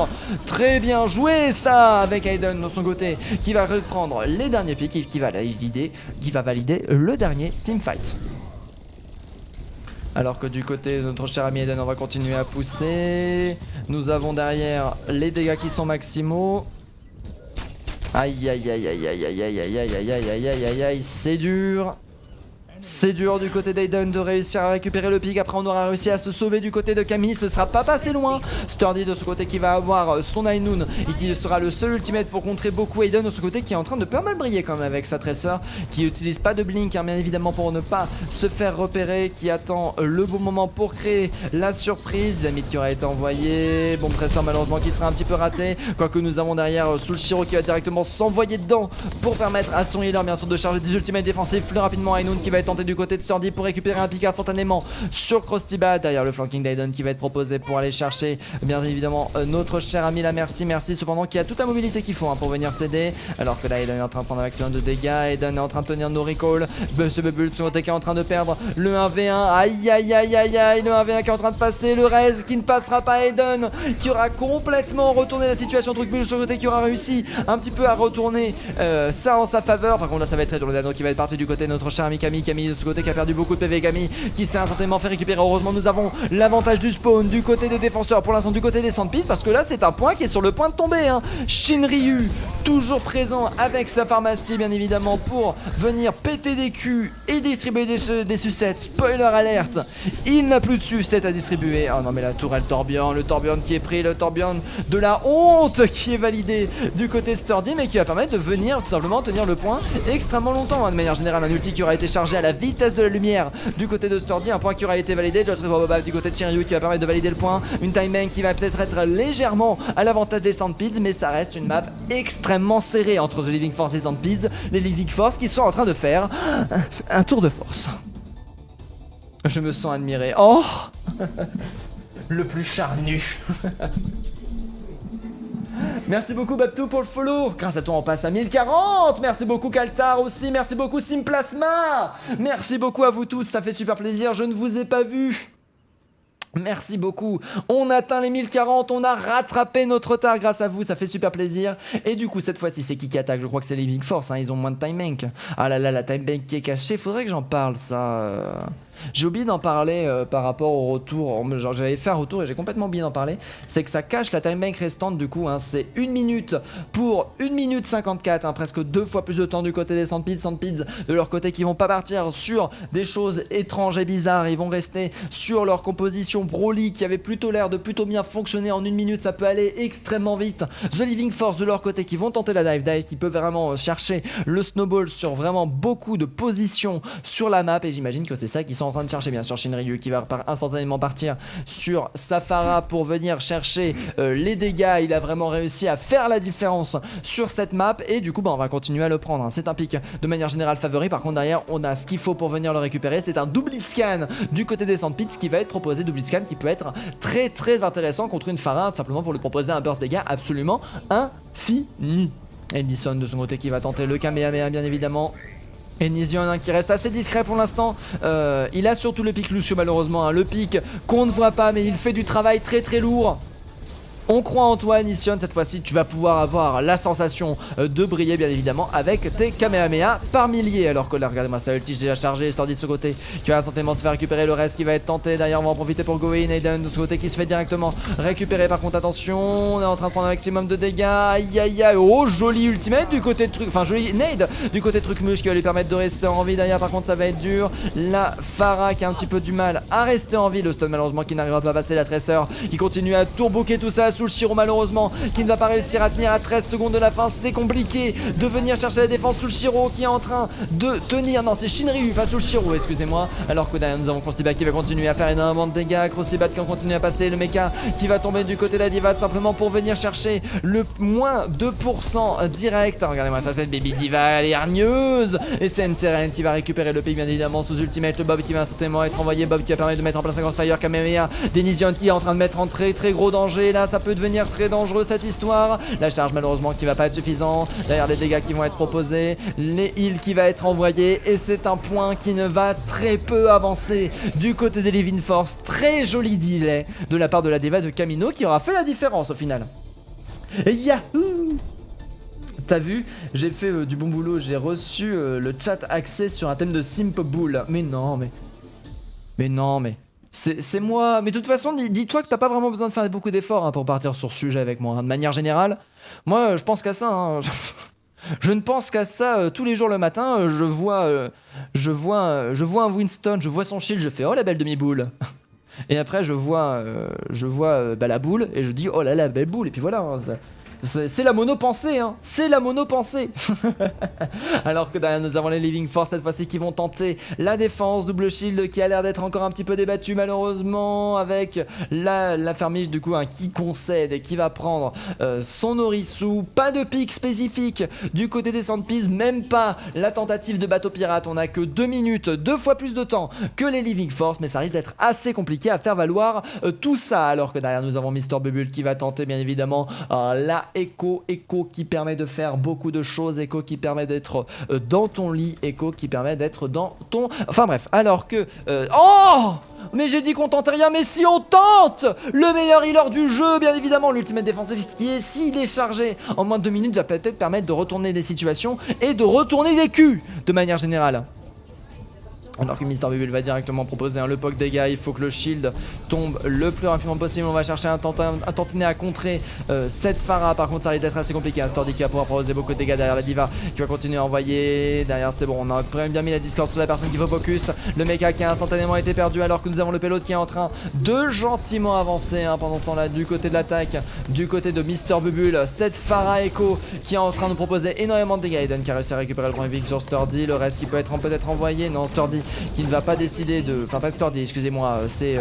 Très bien joué ça, avec Aiden de son côté qui va reprendre les derniers pics et qui va valider le dernier teamfight. Alors que du côté de notre cher ami Aiden, on va continuer à pousser. Nous avons derrière les dégâts qui sont maximaux. Aïe aïe aïe aïe aïe aïe aïe aïe aïe aïe aïe aïe aïe aïe aïe, c'est dur. C'est dur du côté d'Aiden de réussir à récupérer le pic. Après on aura réussi à se sauver du côté de Camille. Ce sera pas passé loin. Sturdy de ce côté qui va avoir son Ainoun et qui sera le seul ultimate pour contrer beaucoup. Aiden de ce côté qui est en train de pas mal briller quand même avec sa tresseur. Qui utilise pas de blink hein, bien évidemment pour ne pas se faire repérer. Qui attend le bon moment pour créer la surprise. Dynamite qui aura été envoyé. Bon tresseur malheureusement qui sera un petit peu raté. Quoique nous avons derrière Soulshiro qui va directement s'envoyer dedans pour permettre à son healer bien sûr de charger des ultimates défensifs plus rapidement. Ainoun qui va être du côté de Sturdy pour récupérer un pick instantanément sur Krusty-Bat derrière le flanking d'Aiden qui va être proposé pour aller chercher bien évidemment notre cher ami la merci cependant qui a toute la mobilité qu'il faut hein, pour venir s'aider alors que là Aiden est en train de prendre un maximum de dégâts. Aiden est en train de tenir no recall. Monsieur Bubble sur côté qui est en train de perdre le 1v1. Aïe aïe aïe aïe aïe, le 1v1 qui est en train de passer, le Rez qui ne passera pas. Aiden qui aura complètement retourné la situation. Trucmuche sur côté qui aura réussi un petit peu à retourner ça en sa faveur. Par contre là ça va être très dur, le Dano qui va être parti du côté de notre cher ami Camille de ce côté qui a perdu beaucoup de PV. Camille qui s'est instantanément fait récupérer. Heureusement nous avons l'avantage du spawn du côté des défenseurs pour l'instant du côté des Sandpits parce que là c'est un point qui est sur le point de tomber hein. Shinryu toujours présent avec sa pharmacie bien évidemment pour venir péter des culs et distribuer des sucettes. Spoiler alerte, il n'a plus de sucettes à distribuer. Oh non mais la tourelle Torbjorn, le Torbjorn qui est pris, le Torbjorn de la honte qui est validé du côté Sturdy mais qui va permettre de venir tout simplement tenir le point extrêmement longtemps hein. De manière générale un ulti qui aura été chargé à la vitesse de la lumière du côté de Sturdy, un point qui aura été validé. Josh Revolver du côté de Shinryu qui va permettre de valider le point. Une time bank qui va peut-être être légèrement à l'avantage des Sandpids, mais ça reste une map extrêmement serrée entre The Living Force et les Sandpids. Les Living Force qui sont en train de faire un tour de force. Je me sens admiré. Oh le plus charnu. Merci beaucoup Babtou pour le follow. Grâce à toi on passe à 1040. Merci beaucoup Kaltar aussi. Merci beaucoup Simplasma. Merci beaucoup à vous tous, ça fait super plaisir. Je ne vous ai pas vu. Merci beaucoup, on atteint les 1040, on a rattrapé notre retard grâce à vous, ça fait super plaisir. Et du coup cette fois-ci c'est qui attaque? Je crois que c'est les Living Force hein, ils ont moins de time bank. Ah là là, la time bank qui est cachée, faudrait que j'en parle ça. J'ai oublié d'en parler par rapport au retour, j'avais fait un retour et j'ai complètement oublié d'en parler. C'est que ça cache la time bank restante du coup, hein, c'est 1 minute pour 1 minute 54, hein, presque 2 fois plus de temps du côté des Sandpids. Sandpids de leur côté qui vont pas partir sur des choses étranges et bizarres, ils vont rester sur leur composition Broly qui avait plutôt l'air de plutôt bien fonctionner en 1 minute, ça peut aller extrêmement vite. The Living Force de leur côté qui vont tenter la dive qui peut vraiment chercher le snowball sur vraiment beaucoup de positions sur la map et j'imagine que c'est ça qu'ils sont en train de chercher. Bien sûr Shinryu qui va instantanément partir sur Safara pour venir chercher les dégâts. Il a vraiment réussi à faire la différence sur cette map et du coup on va continuer à le prendre hein. C'est un pick de manière générale favori. Par contre derrière on a ce qu'il faut pour venir le récupérer. C'est un double scan du côté des Sandpits qui va être proposé. Double scan qui peut être très très intéressant contre une Pharah simplement pour lui proposer un burst dégâts absolument infini. Edison de son côté qui va tenter le Kamehameha bien évidemment. Enision hein, qui reste assez discret pour l'instant. Il a surtout le pic Lucio malheureusement hein, le pic qu'on ne voit pas mais il fait du travail très très lourd. On croit en toi Enision, cette fois-ci tu vas pouvoir avoir la sensation de briller bien évidemment avec tes Kamehameha par milliers. Alors que là regardez-moi ça ulti déjà chargé, Sturdy de ce côté qui va instantanément se faire récupérer, le reste qui va être tenté. Derrière on va en profiter pour go in. Aiden de ce côté qui se fait directement récupérer. Par contre attention, on est en train de prendre un maximum de dégâts. Aïe aïe aïe, oh joli ultimate du côté de truc, enfin joli nade du côté de Trucmuche qui va lui permettre de rester en vie. Derrière par contre ça va être dur. La Pharah qui a un petit peu du mal à rester en vie, le stun malheureusement qui n'arrivera pas à passer, la tresseur qui continue à turboquer tout ça. Soulshiro malheureusement qui ne va pas réussir à tenir à 13 secondes de la fin, c'est compliqué de venir chercher la défense. Soulshiro qui est en train de tenir, non c'est Shinryu pas Soulshiro excusez-moi, alors que derrière nous avons Krusty-Bat qui va continuer à faire énormément de dégâts. Krusty-Bat qui continue à passer, le mecha qui va tomber du côté de la Diva simplement pour venir chercher le moins 2% direct. Regardez-moi ça, cette baby Diva elle est hargneuse et c'est Enteren qui va récupérer le pic bien évidemment sous ultimate. Le Bob qui va instantanément être envoyé, Bob qui va permettre de mettre en place un Crossfire Kamehameha. Denision qui est en train de mettre en très très gros danger, là ça peut devenir très dangereux cette histoire. La charge malheureusement qui va pas être suffisant. Derrière les dégâts qui vont être proposés, les heals qui va être envoyé et c'est un point qui ne va très peu avancer du côté des Living Force. Très joli delay de la part de la Deva de Kamino qui aura fait la différence au final. Yahoo! T'as vu, j'ai fait du bon boulot, j'ai reçu le chat accès sur un thème de Simp Bull. Mais non mais c'est moi, mais de toute façon dis-toi que t'as pas vraiment besoin de faire beaucoup d'efforts hein, pour partir sur ce sujet avec moi, hein. De manière générale, moi je pense qu'à ça hein. Je ne pense qu'à ça tous les jours le matin. Je vois un Winston, je vois son shield, je fais oh la belle demi-boule. Et après je vois la boule et je dis oh là la belle boule. Et puis voilà, hein, c'est la monopensée, hein. C'est la monopensée. Alors que derrière nous avons les Living Force cette fois-ci qui vont tenter la défense. Double shield qui a l'air d'être encore un petit peu débattu malheureusement, avec la fermiche du coup, hein, qui concède et qui va prendre son Orisu. Pas de pic spécifique du côté des Sandpeas, même pas la tentative de bateau pirate. On a que 2 minutes, 2 fois plus de temps que les Living Force, mais ça risque d'être assez compliqué à faire valoir tout ça. Alors que derrière nous avons Mister Bubble qui va tenter bien évidemment la Echo qui permet de faire beaucoup de choses, Echo qui permet d'être dans ton lit, Echo qui permet d'être dans ton... Enfin bref, alors que... Oh, mais j'ai dit qu'on tentait rien, mais si on tente le meilleur healer du jeu, bien évidemment, l'ultimate défensif qui est, s'il est chargé en moins de 2 minutes, va peut-être permettre de retourner des situations et de retourner des culs de manière générale. Alors que Mister Bubble va directement proposer le poke dégâts, il faut que le shield tombe le plus rapidement possible. On va chercher un tantinet à contrer cette Pharah. Par contre ça risque d'être assez compliqué, un Stordy qui va pouvoir proposer beaucoup de dégâts derrière la diva, qui va continuer à envoyer. Derrière c'est bon, on a bien mis la discorde sur la personne qu'il faut focus. Le mecha qui a instantanément été perdu, alors que nous avons le payload qui est en train de gentiment avancer pendant ce temps là du côté de l'attaque, du côté de Mister Bubble. Cette Pharah Echo qui est en train de proposer énormément de dégâts. Eden qui a réussi à récupérer le premier pick sur Sturdy, le reste qui peut être peut-être envoyé. Non, Sturdy qui ne va pas décider de... Enfin pas Sturdy, excusez-moi, c'est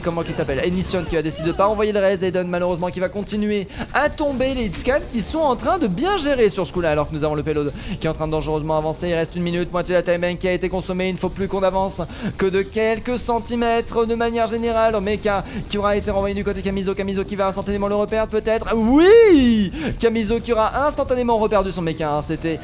comment qui s'appelle, Enision qui va décider de pas envoyer le reste. Eden malheureusement qui va continuer à tomber. Les hitscans qui sont en train de bien gérer sur ce coup là, alors que nous avons le payload qui est en train de dangereusement avancer. Il reste 1 minute, moitié de la timeline qui a été consommée. Il ne faut plus qu'on avance que de quelques centimètres de manière générale. Mecha qui aura été renvoyé du côté Kamizo qui va instantanément le repère peut-être. Oui, Kamizo qui aura instantanément reperdu son mecha, c'était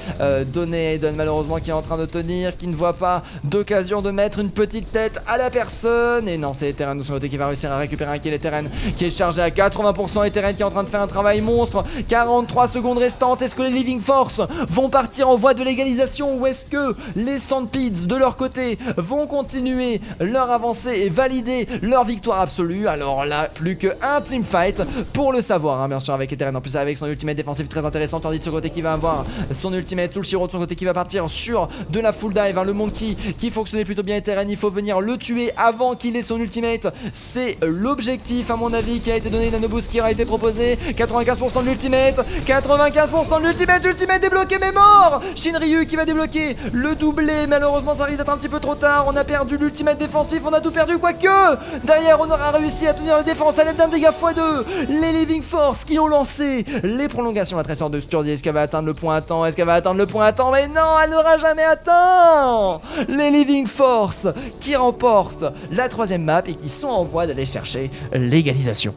donné. Eden malheureusement qui est en train de tenir, qui ne voit pas d'occasion de mettre une petite tête à la personne. Et non, c'est Eteren de son côté qui va réussir à récupérer un kill. Eteren qui est chargé à 80%. Eteren qui est en train de faire un travail monstre. 43 secondes restantes. Est-ce que les Living Force vont partir en voie de légalisation, ou est-ce que les Sandpeas de leur côté vont continuer leur avancée et valider leur victoire absolue? Alors là, plus qu'un teamfight pour le savoir, hein, bien sûr, avec Eteren en plus avec son ultimate défensif très intéressant. Tandis de ce côté qui va avoir son ultimate, Sulshiro de son côté qui va partir sur de la full dive, hein, le Monkey qui fonctionnait plutôt bien. Eteren, il faut venir le tuer avant qu'il ait son ultimate. C'est l'objectif à mon avis qui a été donné. Nanoboost qui aura été proposé. 95% de l'ultimate. 95% de l'ultimate. Ultimate débloqué mais mort. Shinryu qui va débloquer le doublé. Malheureusement ça risque d'être un petit peu trop tard. On a perdu l'ultimate défensif. On a tout perdu, quoique derrière on aura réussi à tenir la défense à l'aide d'un dégât x2. Les Living Force qui ont lancé les prolongations. La tresseur de Sturdy, est-ce qu'elle va atteindre le point à temps? Est-ce qu'elle va atteindre le point à temps? Mais non, elle n'aura jamais atteint. Les Living Force qui remportent la 3ème map et qui sont en voie d'aller chercher l'égalisation.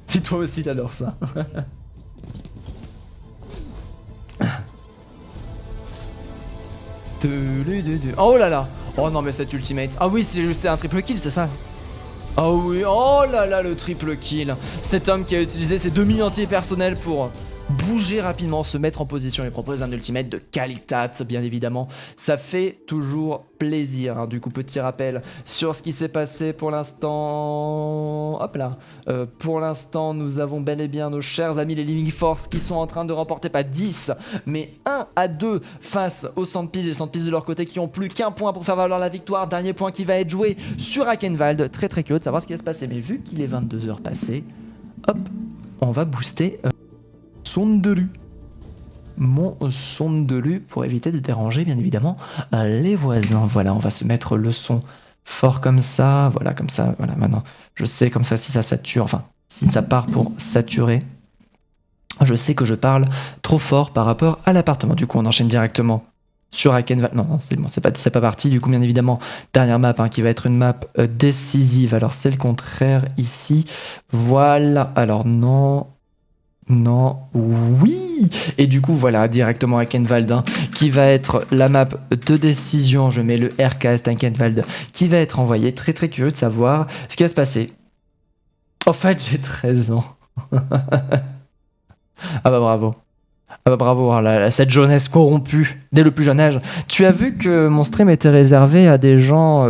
Si toi aussi t'adores ça. Oh là là. Oh non mais cet ultimate. Ah oui, c'est un triple kill, c'est ça? Oh oui, oh là là, le triple kill. Cet homme qui a utilisé ses demi entiers personnels pour bouger rapidement, se mettre en position et proposer un ultimate de qualité, bien évidemment. Ça fait toujours plaisir, hein. Du coup, petit rappel sur ce qui s'est passé pour l'instant. Hop là. Pour l'instant, nous avons bel et bien nos chers amis les Living Force qui sont en train de remporter pas 10, mais 1-2 face aux Sandpeas. Les Sandpeas de leur côté qui ont plus qu'un point pour faire valoir la victoire. Dernier point qui va être joué sur Akenvald. Très très curieux de savoir ce qui va se passer. Mais vu qu'il est 22h passé, hop, on va booster mon son de rue pour éviter de déranger bien évidemment les voisins. Voilà, on va se mettre le son fort comme ça, voilà, maintenant je sais comme ça si ça sature, enfin si ça part pour saturer, je sais que je parle trop fort par rapport à l'appartement. Du coup on enchaîne directement sur Akenvald. Non, c'est bon, c'est pas parti. Du coup bien évidemment dernière map, hein, qui va être une map décisive. Alors c'est le contraire ici, voilà, alors non, oui. Et du coup voilà, directement Akenvald, hein, qui va être la map de décision. Je mets le RKS Akenvald qui va être envoyé. Très très curieux de savoir ce qui va se passer. En fait j'ai 13 ans. Ah bah bravo. Ah bah bravo, hein, cette jeunesse corrompue dès le plus jeune âge. Tu as vu que mon stream était réservé à des gens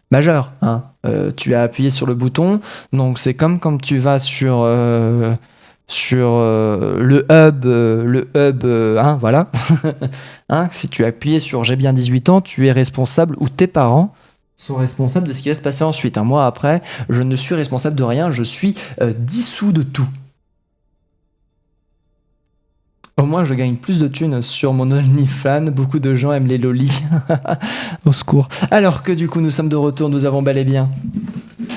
majeur, hein. Tu as appuyé sur le bouton, donc c'est comme quand tu vas sur le hub, hein, voilà. Hein, si tu as appuyé sur j'ai bien 18 ans, tu es responsable ou tes parents sont responsables de ce qui va se passer ensuite. Un mois après, je ne suis responsable de rien, je suis dissous de tout. Au moins, je gagne plus de thunes sur mon OnlyFans. Beaucoup de gens aiment les lolis. Au secours. Alors que du coup, nous sommes de retour, nous avons bel et bien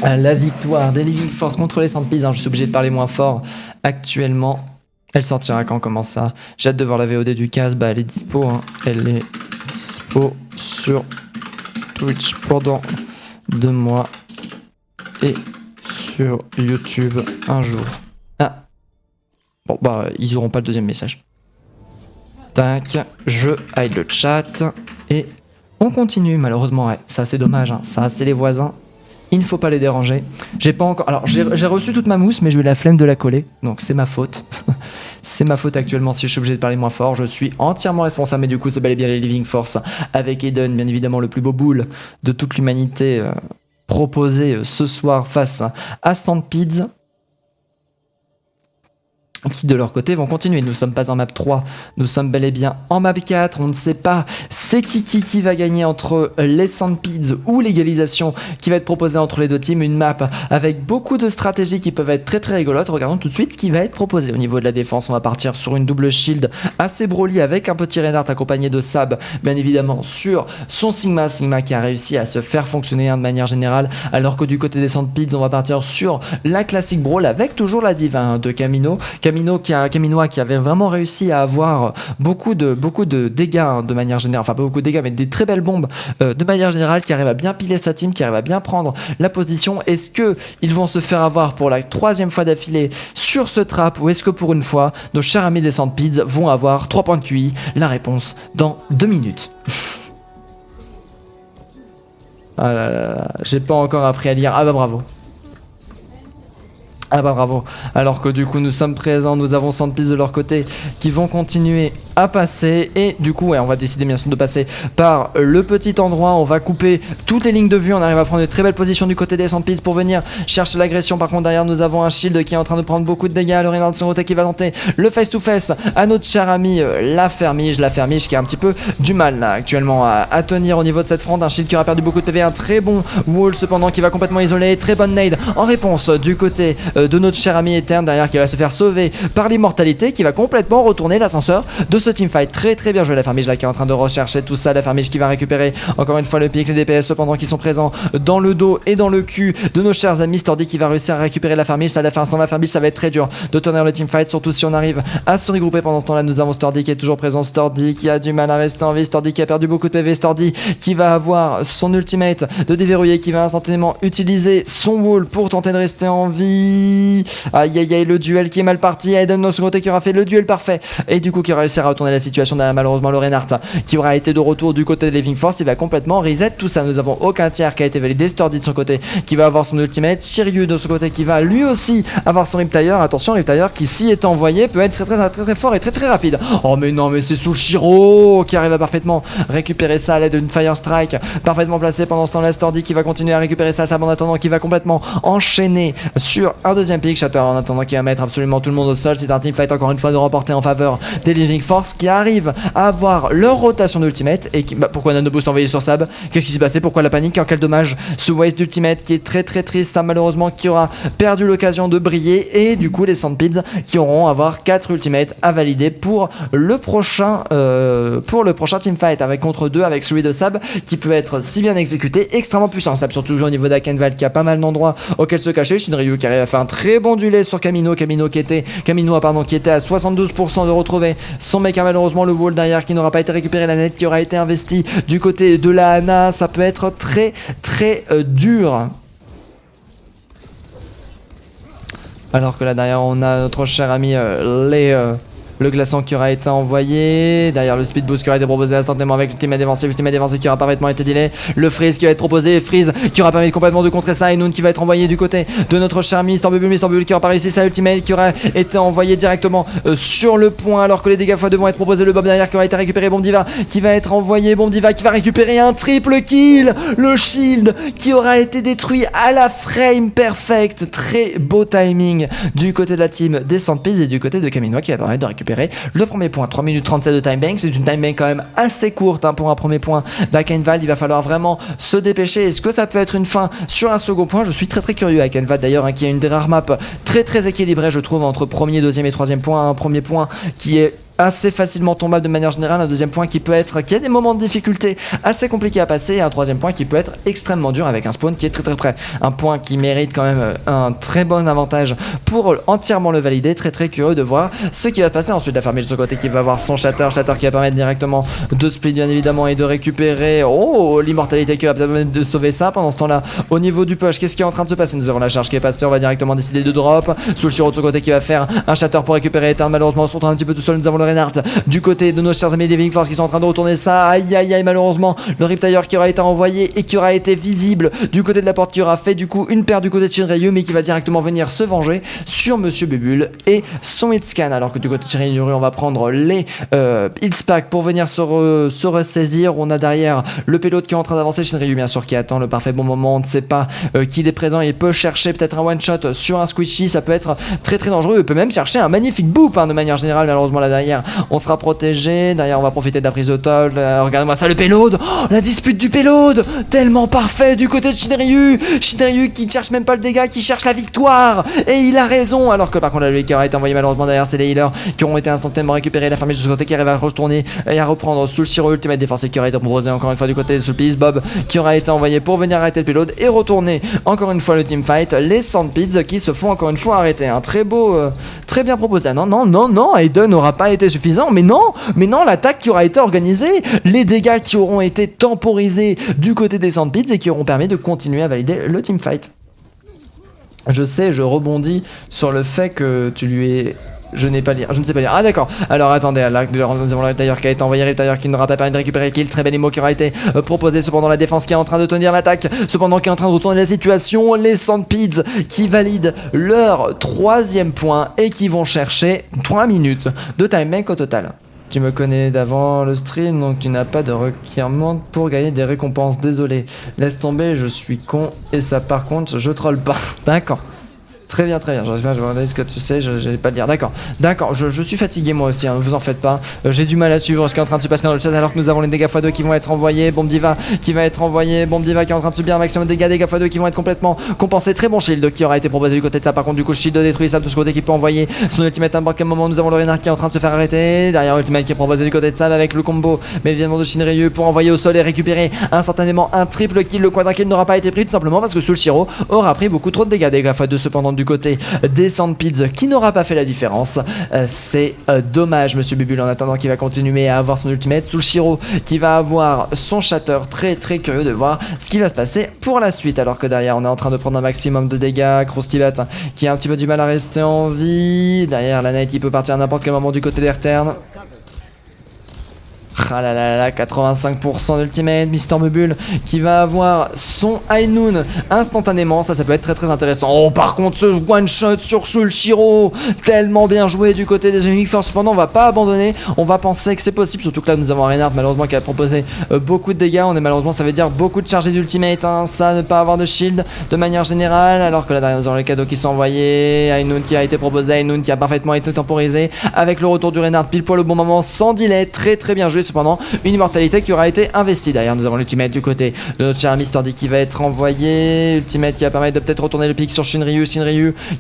la victoire des Living Force contre les Sandpies. Hein, je suis obligé de parler moins fort actuellement. Elle sortira quand? Comment ça? J'ai hâte de voir la VOD du CAS. Bah, elle est dispo. Hein. Elle est dispo sur Twitch pendant 2 mois et sur YouTube un jour. Ah. Bon, bah, ils auront pas le deuxième message. Tac, je hide le chat et on continue. Malheureusement, ouais, ça c'est dommage. Hein. Ça, c'est les voisins. Il ne faut pas les déranger. J'ai pas encore. Alors, j'ai reçu toute ma mousse, mais j'ai eu la flemme de la coller. Donc, c'est ma faute. C'est ma faute actuellement si je suis obligé de parler moins fort. Je suis entièrement responsable. Mais du coup, c'est bel et bien les Living Force avec Eden, bien évidemment, le plus beau boule de toute l'humanité proposé ce soir face à Sandpies, qui de leur côté vont continuer. Nous sommes pas en map 3, nous sommes bel et bien en map 4. On ne sait pas c'est qui va gagner entre les Sandpies ou l'égalisation qui va être proposée entre les deux teams. Une map avec beaucoup de stratégies qui peuvent être très très rigolotes. Regardons tout de suite ce qui va être proposé. Au niveau de la défense, on va partir sur une double shield assez broly avec un petit Reinhardt accompagné de Sab, bien évidemment sur son Sigma. Sigma qui a réussi à se faire fonctionner de manière générale, alors que du côté des Sandpies, on va partir sur la classique brawl avec toujours la div de Camino Caminois qui avait vraiment réussi à avoir beaucoup de dégâts de manière générale, enfin pas beaucoup de dégâts mais des très belles bombes de manière générale, qui arrive à bien piler sa team, qui arrive à bien prendre la position. Est-ce que ils vont se faire avoir pour la 3e fois d'affilée sur ce trap, ou est-ce que pour une fois nos chers amis des Sandpies vont avoir 3 points de QI? La réponse dans 2 minutes. Ah là là là, j'ai pas encore appris à lire. Ah bah bravo. Ah bah bravo. Alors que du coup nous sommes présents, nous avons Sandpies de leur côté qui vont continuer à passer, et du coup ouais, on va décider bien sûr de passer par le petit endroit. On va couper toutes les lignes de vue, on arrive à prendre une très belle position du côté des Sandpies pour venir chercher l'agression. Par contre derrière nous avons un shield qui est en train de prendre beaucoup de dégâts. Le Reinhardt de son côté qui va tenter le face to face à notre cher ami la Fermige qui a un petit peu du mal là actuellement à tenir au niveau de cette fronde. Un shield qui aura perdu beaucoup de PV, un très bon wall cependant qui va complètement isoler. Très bonne nade en réponse du côté de notre cher ami Eterne derrière, qui va se faire sauver par l'immortalité, qui va complètement retourner l'ascenseur de ce teamfight. Très très bien joué la Fermige là qui est en train de rechercher tout ça. La Fermige qui va récupérer encore une fois le pic, les DPS cependant qui sont présents dans le dos et dans le cul de nos chers amis. Stordy qui va réussir à récupérer la Fermige. Sans la Fermige ça va être très dur de tenir le teamfight, surtout si on arrive à se regrouper. Pendant ce temps là nous avons Stordy qui est toujours présent, Stordy qui a du mal à rester en vie, Stordy qui a perdu beaucoup de PV, Stordy qui va avoir son ultimate de déverrouiller, qui va instantanément utiliser son wall pour tenter de rester en vie. Aïe aïe aïe, le duel qui est mal parti. Eden de son côté qui aura fait le duel parfait et du coup qui réussira à retourner la situation derrière. Malheureusement le Reinhardt qui aura été de retour du côté des Living Force, il va complètement reset tout ça. Nous avons aucun tiers qui a été validé. Stordy de son côté qui va avoir son ultimate, Shiryu de son côté qui va lui aussi avoir son Riptire. Attention, Riptire qui, si est envoyé, peut être très fort et très rapide. Oh mais non, mais c'est Sushiro qui arrive à parfaitement récupérer ça à l'aide d'une Fire Strike parfaitement placée. Pendant ce temps là Stordy qui va continuer à récupérer ça, en attendant qui va complètement enchaîner sur un deuxième pick. Shatter en attendant qui va mettre absolument tout le monde au sol. C'est un teamfight encore une fois de remporter en faveur des Living Force qui arrivent à avoir leur rotation d'ultimate. Et qui, pourquoi Nano Boost envoyé sur Sab? Qu'est-ce qui s'est passé? Pourquoi la panique? Quel dommage ce waste d'ultimate qui est très triste, hein, malheureusement, qui aura perdu l'occasion de briller. Et du coup les Sandpies qui auront avoir 4 ultimates à valider pour le prochain teamfight, avec contre 2 avec celui de Sab qui peut être si bien exécuté, extrêmement puissant. Sab surtout au niveau d'Akenval qui a pas mal d'endroits auxquels se cacher. Shinryu qui arrive à faire un très bon duel sur Caminois qui était à 72% de retrouver son mecha. Malheureusement le wall derrière qui n'aura pas été récupéré, la net qui aura été investie du côté de la Ana. Ça peut être très dur. Alors que là derrière on a notre cher ami Le glaçon qui aura été envoyé. Derrière le speed boost qui aura été proposé instantanément avec l'ultimate défensif. L'ultimate défensif qui aura parfaitement été delay. Le freeze qui va être proposé. Freeze qui aura permis complètement de contrer ça. Et Noon qui va être envoyé du côté de notre cher Mister Bubble qui aura réussi sa ultimate qui aura été envoyé directement sur le point alors que les dégâts x2 vont être proposés. Le Bob derrière qui aura été récupéré. Bomb Diva qui va être envoyé. Bomb Diva qui va récupérer un triple kill. Le shield qui aura été détruit à la frame perfect. Très beau timing du côté de la team des Sandpids et du côté de Kaminois qui va permettre de récupérer le premier point. 3 minutes 37 de time bank, c'est une time bank quand même assez courte pour un premier point d'Akenvald. Il va falloir vraiment se dépêcher. Est-ce que ça peut être une fin sur un second point? Je suis très curieux. Akenvald d'ailleurs qui a une des rares maps très équilibrée je trouve entre premier, deuxième et troisième point. Un premier point qui est assez facilement tombable de manière générale, un deuxième point qui a des moments de difficulté assez compliqués à passer, et un troisième point qui peut être extrêmement dur avec un spawn qui est très près. Un point qui mérite quand même un très bon avantage pour entièrement le valider. Très curieux de voir ce qui va passer ensuite. La fermée de ce côté qui va avoir son shatter qui va permettre directement de split bien évidemment et de récupérer l'immortalité qui va permettre de sauver ça. Pendant ce temps là au niveau du push, qu'est-ce qui est en train de se passer? Nous avons la charge qui est passée, on va directement décider de drop. Soulshiro de ce côté qui va faire un shatter pour récupérer Etern. Malheureusement on se retrouve un petit peu tout seul. Nous avons le Reinhardt du côté de nos chers amis Living Force qui sont en train de retourner ça. Aïe malheureusement le Riptire qui aura été envoyé et qui aura été visible du côté de la porte, qui aura fait du coup une paire du côté de Shinryu, mais qui va directement venir se venger sur Monsieur Bubule et son hitscan. Alors que du côté de Shinryu on va prendre les hitspack pour venir se ressaisir. On a derrière le pilote qui est en train d'avancer. Shinryu bien sûr qui attend le parfait bon moment. On ne sait pas qu'il est présent. Il peut chercher peut-être un one shot sur un squishy. Ça peut être très dangereux. Il peut même chercher un magnifique boop de manière générale. Malheureusement là derrière on sera protégé. Derrière on va profiter de la prise de top. Regardez-moi ça, le payload. La dispute du payload tellement parfait du côté de Shinryu qui cherche même pas le dégât, qui cherche la victoire, et il a raison. Alors que par contre la qui aura été envoyé malheureusement derrière, c'est les healers qui auront été instantanément récupérés. La fermée de ce côté qui arrive à retourner et à reprendre Soulshiro ultimate défensif qui aura été proposé encore une fois du côté de Soulpiz. Bob qui aura été envoyé pour venir arrêter le payload et retourner encore une fois le teamfight. Les Sandpids qui se font encore une fois arrêter. Très beau, très bien proposé. Non, Aiden n'aura pas été suffisant. Mais non, l'attaque qui aura été organisée, les dégâts qui auront été temporisés du côté des Sandpids et qui auront permis de continuer à valider le teamfight. Je sais, je rebondis sur le fait que tu lui es... Je ne sais pas lire. Ah d'accord. Alors attendez, là nous avons le Riptire qui a été envoyé, Riptire qui n'aura pas permis de récupérer le kill. Très bel émo qui aura été proposé. Cependant la défense qui est en train de tenir l'attaque. Cependant qui est en train de retourner la situation. Les Sandpids qui valident leur troisième point et qui vont chercher 3 minutes de time bank au total. Tu me connais d'avant le stream, donc tu n'as pas de requirement pour gagner des récompenses. Désolé. Laisse tomber, je suis con. Et ça par contre, je troll pas. D'accord. Très bien, j'espère que je vais regarder ce que tu sais, je vais pas le dire. D'accord, je suis fatigué moi aussi, vous en faites pas. J'ai du mal à suivre ce qui est en train de se passer dans le chat alors que nous avons les dégâts x2 qui vont être envoyés. Bomb Diva qui va être envoyé, Bomb Diva qui est en train de subir un maximum de dégâts x2 qui vont être complètement compensés. Très bon shield qui aura été proposé du côté de ça. Par contre, du coup, shield détruit ça de ce côté qui peut envoyer son ultimate à n'importe quel moment. Nous avons le Reinhardt qui est en train de se faire arrêter. Derrière, ultimate qui est proposé du côté de ça avec le combo, mais évidemment de Shinryu pour envoyer au sol et récupérer instantanément un triple kill. Le quadra kill n'aura pas été pris tout simplement parce que Soulshiro aura pris beaucoup trop de dégâts x2 cependant du côté des Sandpids qui n'aura pas fait la différence. C'est dommage, Monsieur Bubule, en attendant qu'il va continuer à avoir son ultimate. Soulshiro qui va avoir son shatter. Très curieux de voir ce qui va se passer pour la suite. Alors que derrière, on est en train de prendre un maximum de dégâts. Croustibat qui a un petit peu du mal à rester en vie. Derrière, la Knight qui peut partir à n'importe quel moment du côté d'Etern. Ah là là là, 85% d'ultimate, Mister Bubule qui va avoir son High Noon instantanément, ça peut être très intéressant. Oh par contre ce one shot sur Soulshiro, tellement bien joué du côté des Unique Force. Cependant on va pas abandonner, on va penser que c'est possible, surtout que là nous avons un Reinhardt malheureusement qui a proposé beaucoup de dégâts. On est malheureusement, ça veut dire beaucoup de chargés d'ultimate, ça ne pas avoir de shield de manière générale. Alors que là derrière nous avons les cadeaux qui sont envoyés, High Noon qui a été proposé, High Noon qui a parfaitement été temporisé avec le retour du Reinhardt pile poil au bon moment sans delay. Très bien joué. Cependant une immortalité qui aura été investie. Derrière nous avons l'ultimate du côté de notre cher Mister D qui va être envoyé, ultimate qui va permettre de peut-être retourner le pic sur Shinryu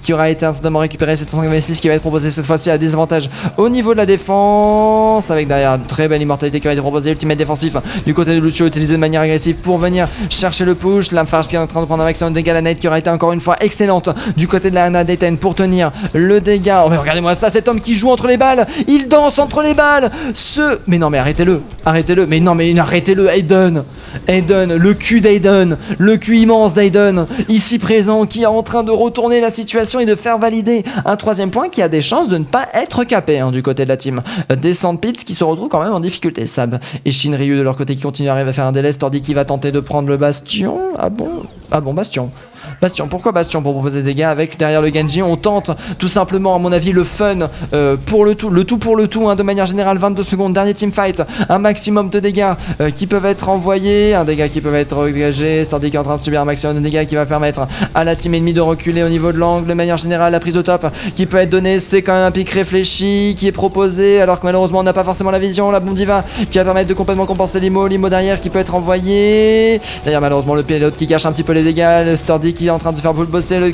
qui aura été instantanément récupéré. C'est un 5v6 qui va être proposé cette fois-ci à désavantage au niveau de la défense, avec derrière une très belle immortalité qui va être proposée. Ultimate défensif du côté de Lucio utilisé de manière agressive pour venir chercher le push. L'Amphage qui est en train de prendre un maximum de dégâts. La Knight qui aura été encore une fois excellente du côté de la Hana Dayton pour tenir le dégât. Oh mais regardez-moi ça, cet homme qui joue entre les balles, il danse entre les balles. Mais non mais arrêtez-le, mais non mais arrêtez-le Aiden. Aiden, le cul d'Aiden, le cul immense d'Aiden, ici présent, qui est en train de retourner la situation et de faire valider un troisième point qui a des chances de ne pas être capé du côté de la team des Sandpits qui se retrouvent quand même en difficulté. Sab et Shinryu de leur côté qui continuent à arriver à faire un délai, Stordy qui va tenter de prendre le bastion. Ah bon, bastion. Bastion, pourquoi Bastion pour proposer des dégâts avec derrière le Genji? On tente tout simplement, à mon avis, le fun pour le tout pour le tout, de manière générale. 22 secondes, dernier teamfight, un maximum de dégâts qui peuvent être envoyés, un dégât qui peuvent être dégagés. Stordy qui est en train de subir un maximum de dégâts qui va permettre à la team ennemie de reculer au niveau de l'angle. De manière générale, la prise de top qui peut être donnée, c'est quand même un pic réfléchi qui est proposé, alors que malheureusement on n'a pas forcément la vision. La bombe diva qui va permettre de complètement compenser Limo derrière qui peut être envoyé. Derrière malheureusement le pilote qui cache un petit peu les dégâts, le Stordy qui est en train de se faire full bosser, le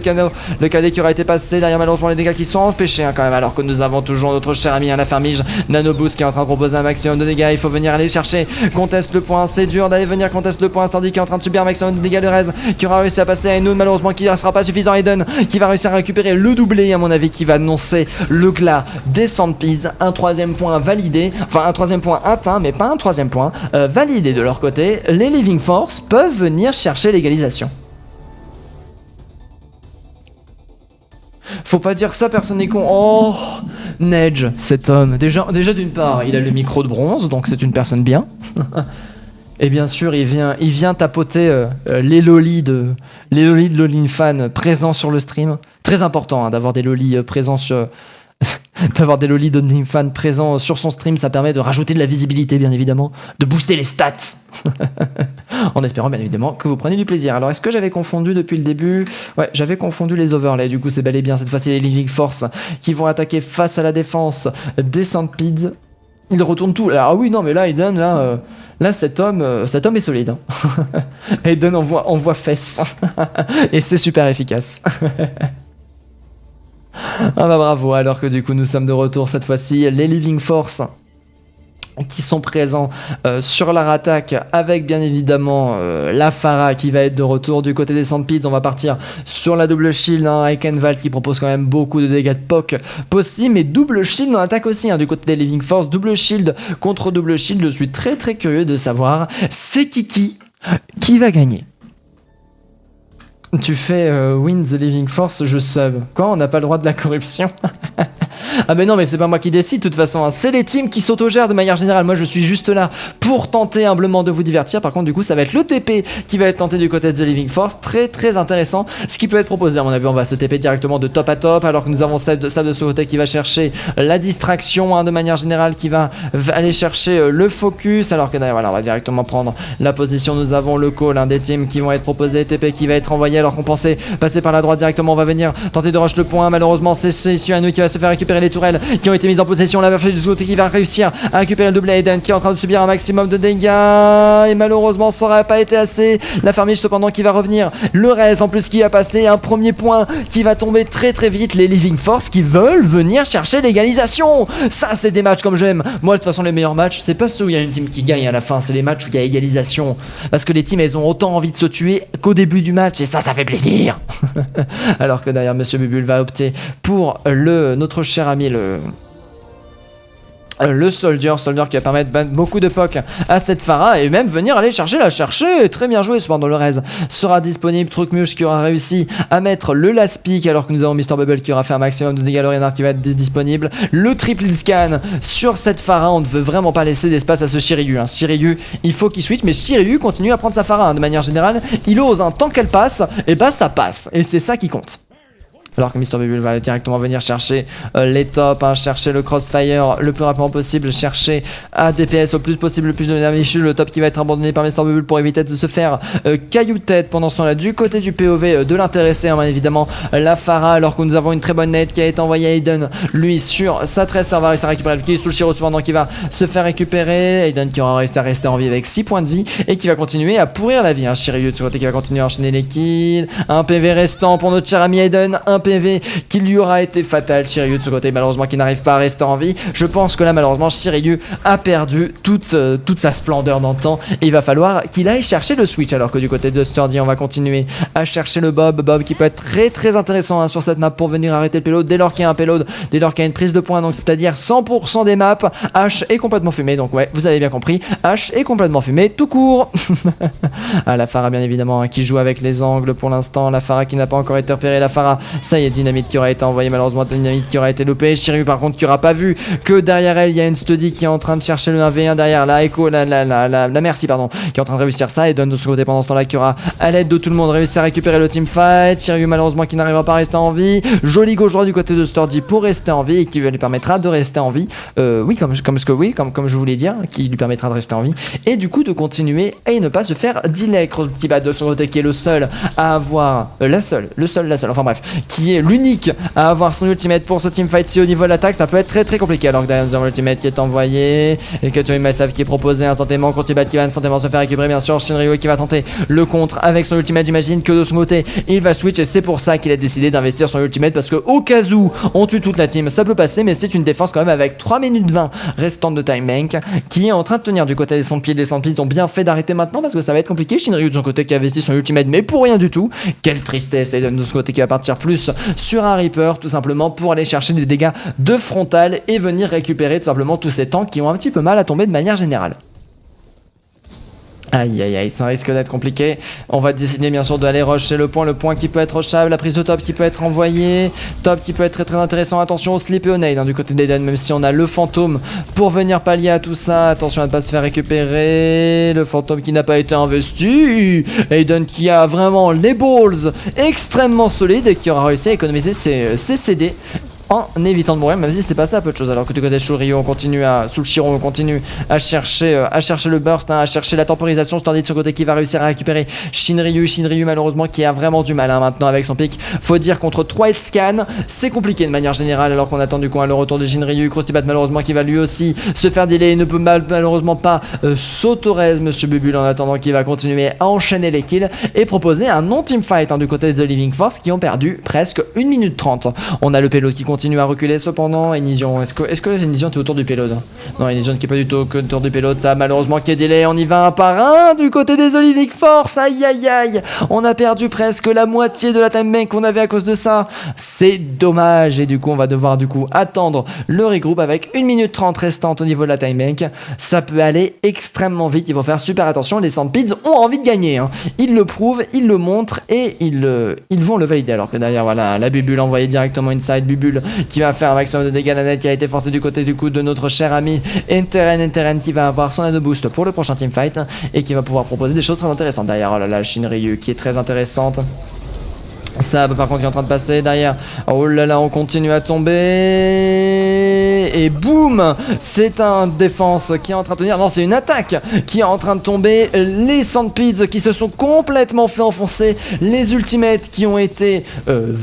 cadet qui aurait été passé, derrière malheureusement les dégâts qui sont empêchés quand même, alors que nous avons toujours notre cher ami la Fermige, Nano Boost qui est en train de proposer un maximum de dégâts. Il faut venir aller chercher, conteste le point, c'est dur d'aller venir conteste le point. Stordy qui est en train de subir un maximum de dégâts, le Rez qui aura réussi à passer à Enoun malheureusement qui ne sera pas suffisant. Aiden qui va réussir à récupérer le doublé à mon avis, qui va annoncer le glas des Sandpids. Un troisième point validé, enfin un troisième point atteint mais pas un troisième point validé de leur côté. Les Living Force peuvent venir chercher l'égalisation. Faut pas dire ça, personne n'est con. Oh, Nedge, cet homme. Déjà d'une part, il a le micro de bronze, donc c'est une personne bien. Et bien sûr, il vient tapoter les lolis de Lolinfan présents sur le stream. Très important d'avoir des lolis présents sur... d'avoir des lolis de Lolinfan présents sur son stream, ça permet de rajouter de la visibilité bien évidemment, de booster les stats. En espérant bien évidemment que vous preniez du plaisir. Alors est-ce que j'avais confondu depuis le début? Ouais, j'avais confondu les overlays, du coup c'est bel et bien cette fois-ci les Living Force qui vont attaquer face à la défense des Sandpids. Ils retournent tout. Ah oui non mais là Aiden là cet homme est solide. Aiden envoie fesses. Et c'est super efficace. Ah bah bravo, alors que du coup nous sommes de retour cette fois-ci, les Living Force qui sont présents sur la rattaque avec bien évidemment la Pharah qui va être de retour du côté des Sandpids. On va partir sur la double shield, Eichenwald qui propose quand même beaucoup de dégâts de POC possible, mais double shield en attaque aussi du côté des Living Force, double shield contre double shield. Je suis très très curieux de savoir c'est qui va gagner. Tu fais win the Living Force, je sub. Quand on n'a pas le droit de la corruption? Ah mais non, mais c'est pas moi qui décide de toute façon, c'est les teams qui s'autogèrent de manière générale. Moi je suis juste là pour tenter humblement de vous divertir. Par contre du coup ça va être le TP qui va être tenté du côté de The Living Force. Très très intéressant ce qui peut être proposé. À mon avis on va se TP directement de top à top, alors que nous avons ça de ce côté qui va chercher la distraction de manière générale, qui va aller chercher le focus, alors que derrière voilà, on va directement prendre la position. Nous avons le call des teams qui vont être proposés, TP qui va être envoyé alors qu'on pensait passer par la droite directement. On va venir tenter de rush le point, malheureusement c'est Suanu qui va se faire récupérer les tourelles qui ont été mises en possession. La Verflèche du côté qui va réussir à récupérer le double. Aiden qui est en train de subir un maximum de dégâts et malheureusement ça n'aurait pas été assez. La Fermiche cependant qui va revenir, le Rez en plus qui a passé un premier point qui va tomber très très vite. Les Living Force qui veulent venir chercher l'égalisation. Ça c'est des matchs comme j'aime. Moi de toute façon les meilleurs matchs c'est pas ceux où il y a une team qui gagne à la fin, c'est les matchs où il y a égalisation, parce que les teams elles ont autant envie de se tuer qu'au début du match et ça fait plaisir. Alors que derrière Monsieur Bubule va opter pour notre cher ami le Soldier qui va permettre de battre beaucoup de POC à cette Pharah et même venir aller la chercher. Très bien joué. Cependant le Rez sera disponible. Trucmuche qui aura réussi à mettre le last pick, alors que nous avons Mr Bubble qui aura fait un maximum de dégâts. Le Renard qui va être disponible. Le triple scan sur cette Pharah. On ne veut vraiment pas laisser d'espace à ce Shiryu. Shiryu il faut qu'il switch, mais Shiryu continue à prendre sa Pharah de manière générale. Il ose tant qu'elle passe, et bah ça passe et c'est ça qui compte. Alors que Mr Bubble va directement venir chercher les tops, chercher le crossfire le plus rapidement possible, chercher à DPS au plus possible, le plus de damage. Le top qui va être abandonné par Mr Bubble pour éviter de se faire caillou tête pendant ce temps là du côté du POV de l'intéressé, bien évidemment la Pharah, alors que nous avons une très bonne nade qui a été envoyée à Aiden, lui sur sa tresse. Va réussir à récupérer le kill sous le Shiro cependant qui va se faire récupérer. Aiden qui aura réussi à rester en vie avec 6 points de vie et qui va continuer à pourrir la vie. Shiryu de ce côté qui va continuer à enchaîner les kills, un PV restant pour notre cher ami Aiden, un PV qui lui aura été fatal. Shiryu de ce côté malheureusement qui n'arrive pas à rester en vie. Je pense que là malheureusement Shiryu a perdu toute sa splendeur d'antan et il va falloir qu'il aille chercher le switch, alors que du côté de Sturdy on va continuer à chercher le Bob qui peut être très intéressant hein, sur cette map pour venir arrêter le payload dès lors qu'il y a un payload, dès lors qu'il y a une prise de points, donc c'est-à-dire 100% des maps. H est complètement fumé, donc ouais vous avez bien compris, H est complètement fumé tout court. Ah, la Pharah bien évidemment hein, qui joue avec les angles pour l'instant, la Pharah qui n'a pas encore été repérée, la Pharah, ça y est, dynamite qui aura été envoyée, malheureusement dynamite qui aura été loupée. Shiryu par contre qui aura pas vu que derrière elle il y a une Sturdy qui est en train de chercher le 1v1 derrière la Echo, la Merci pardon, qui est en train de réussir ça, et donne de ce côté pendant ce temps là qui aura à l'aide de tout le monde réussi à récupérer le teamfight. Shiryu malheureusement qui n'arrivera pas à rester en vie, joli gauche droit du côté de Sturdy pour rester en vie et qui lui permettra de rester en vie, oui comme je voulais dire, qui lui permettra de rester en vie et du coup de continuer et ne pas se faire delay. Crossbody de son côté qui est le seul à avoir le seul, enfin bref, qui est l'unique à avoir son ultimate pour ce teamfight. Si au niveau de l'attaque ça peut être très compliqué, alors que derrière nous avons l'ultimate qui est envoyé et que tu as une massive qui est proposée instantanément. Crossbody qui va instantanément se faire récupérer, bien sûr Shinryu qui va tenter le contre avec son ultimate. J'imagine que de son côté il va switch et c'est pour ça qu'il a décidé d'investir son ultimate, parce que au cas où on tue toute la team ça peut passer, mais c'est une défense quand même avec 3 minutes 20 restantes de time bank qui est en train de tenir du côté des Stampede. Les Stampede ont bien fait d'arrêter maintenant parce que ça va être compliqué. Shinryu de son côté qui a investi son ultimate mais pour rien du tout, quelle tristesse. Et de son côté qui va partir plus sur un Reaper tout simplement pour aller chercher des dégâts de frontal et venir récupérer tout simplement tous ces tanks qui ont un petit peu mal à tomber de manière générale. Aïe, ça risque d'être compliqué. On va décider bien sûr d'aller rusher le point qui peut être rushable, la prise de top qui peut être envoyée, top qui peut être très intéressant. Attention au slip et au nade hein, du côté d'Aiden, même si on a le fantôme pour venir pallier à tout ça. Attention à ne pas se faire récupérer, le fantôme qui n'a pas été investi, Aiden qui a vraiment les balls extrêmement solides et qui aura réussi à économiser ses CD en évitant de mourir, même si c'était passé à peu de choses. Alors que du côté de Shuryu on continue sous le Chiron on continue à chercher le burst, hein, à chercher la temporisation. Tandis de ce côté qui va réussir à récupérer Shinryu malheureusement qui a vraiment du mal hein, maintenant avec son pic. Faut dire contre 3 hitscan c'est compliqué de manière générale, alors qu'on attend du coup le retour de Shinryu. Crossbody malheureusement qui va lui aussi se faire delay, il ne peut malheureusement pas s'auto-raise Monsieur Bubule, en attendant qu'il va continuer à enchaîner les kills et proposer un non-teamfight hein, du côté de The Living Force qui ont perdu presque 1 minute 30. On a le payload qui continue à reculer cependant. Enision, est-ce que Enision est autour du payload? Non, Enision qui est pas du tout autour du payload, ça malheureusement qui est délai. On y va un par un du côté des Olympic Force. Aïe, on a perdu presque la moitié de la time bank qu'on avait à cause de ça, c'est dommage. Et du coup on va devoir attendre le regroupe avec 1 minute 30 restante au niveau de la time bank. Ça peut aller extrêmement vite, il faut faire super attention. Les Sandpids ont envie de gagner hein. Ils le prouvent, ils le montrent et ils vont le valider, alors que derrière voilà la Bubule envoyée directement inside. Bubule qui va faire un maximum de dégâts. La net qui a été forcée du côté du coup de notre cher ami Enteren qui va avoir son nano boost pour le prochain teamfight et qui va pouvoir proposer des choses très intéressantes derrière. Oh là là, Shinryu qui est très intéressante. Ça par contre qui est en train de passer derrière. Oh là là, on continue à tomber. Et boum, c'est un défense qui est en train de tenir. Non, c'est une attaque qui est en train de tomber. Les Sandpids qui se sont complètement fait enfoncer. Les ultimates qui ont été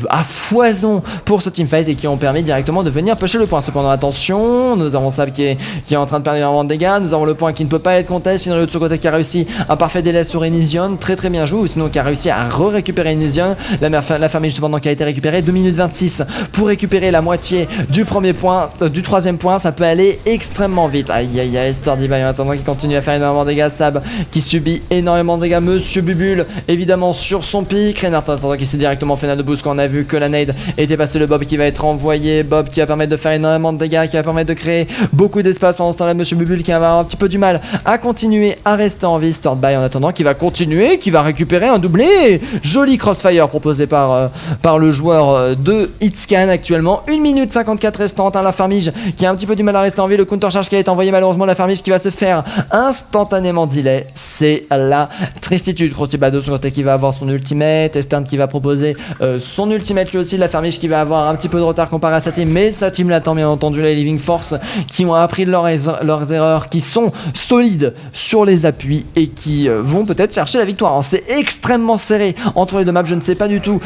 à foison pour ce teamfight et qui ont permis directement de venir pusher le point. Cependant attention, nous avons Sab qui est en train de perdre énormément de dégâts. Nous avons le point qui ne peut pas être contesté. Shinryu de ce côté qui a réussi un parfait délai sur Enision, très bien joué. Ou sinon qui a réussi à récupérer Enision. La famille cependant qui a été récupérée, 2 minutes 26 pour récupérer la moitié du premier point, du troisième point. Ça peut aller extrêmement vite. Aïe, Sturdy en attendant qui continue à faire énormément de dégâts. Sab qui subit énormément de dégâts. Monsieur Bubule évidemment sur son pic. Reinhardt en attendant qui s'est directement fait nano boost quand on a vu que la nade était passée. Le Bob qui va être envoyé, Bob qui va permettre de faire énormément de dégâts, qui va permettre de créer beaucoup d'espace. Pendant ce temps là Monsieur Bubule qui va avoir un petit peu du mal à continuer à rester en vie. Sturdy en attendant qui va continuer, qui va récupérer un doublé. Joli crossfire proposé par le joueur de Hitscan actuellement. 1 minute 54 restante, hein, la Farmige qui a un petit peu du mal à rester en vie. Le counter charge qui a été envoyé, malheureusement la Farmige qui va se faire instantanément delay. C'est la tristitude. Crossbody de son côté qui va avoir son ultimate, Estern qui va proposer son ultimate lui aussi. La Farmige qui va avoir un petit peu de retard comparé à sa team, mais sa team l'attend bien entendu. Les Living Force qui ont appris de leurs erreurs, qui sont solides sur les appuis et qui vont peut-être chercher la victoire. Alors, c'est extrêmement serré entre les deux maps, je ne sais pas du tout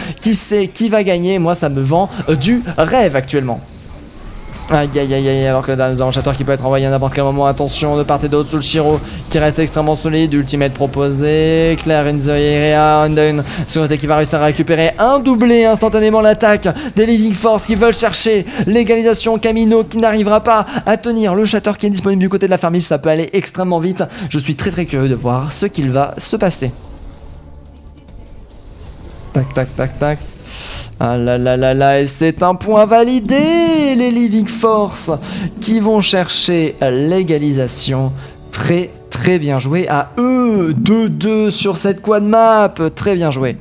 qui va gagner. Moi ça me vend du rêve actuellement. Aïe aïe aïe aïe, alors que là, nous avons un Shatter qui peut être envoyé à n'importe quel moment. Attention de part et d'autre sous le Shiro qui reste extrêmement solide. Ultimate proposé. Claire in the area. Undown sur côté qui va réussir à récupérer un doublé instantanément l'attaque des Living Force qui veulent chercher l'égalisation. Camino qui n'arrivera pas à tenir le Shatter qui est disponible du côté de la Farmige. Ça peut aller extrêmement vite. Je suis très très curieux de voir ce qu'il va se passer. Tac tac tac tac. Ah là là là là, et c'est un point validé, les Living Force qui vont chercher l'égalisation. Très très bien joué à eux, 2-2 sur cette quad map, très bien joué.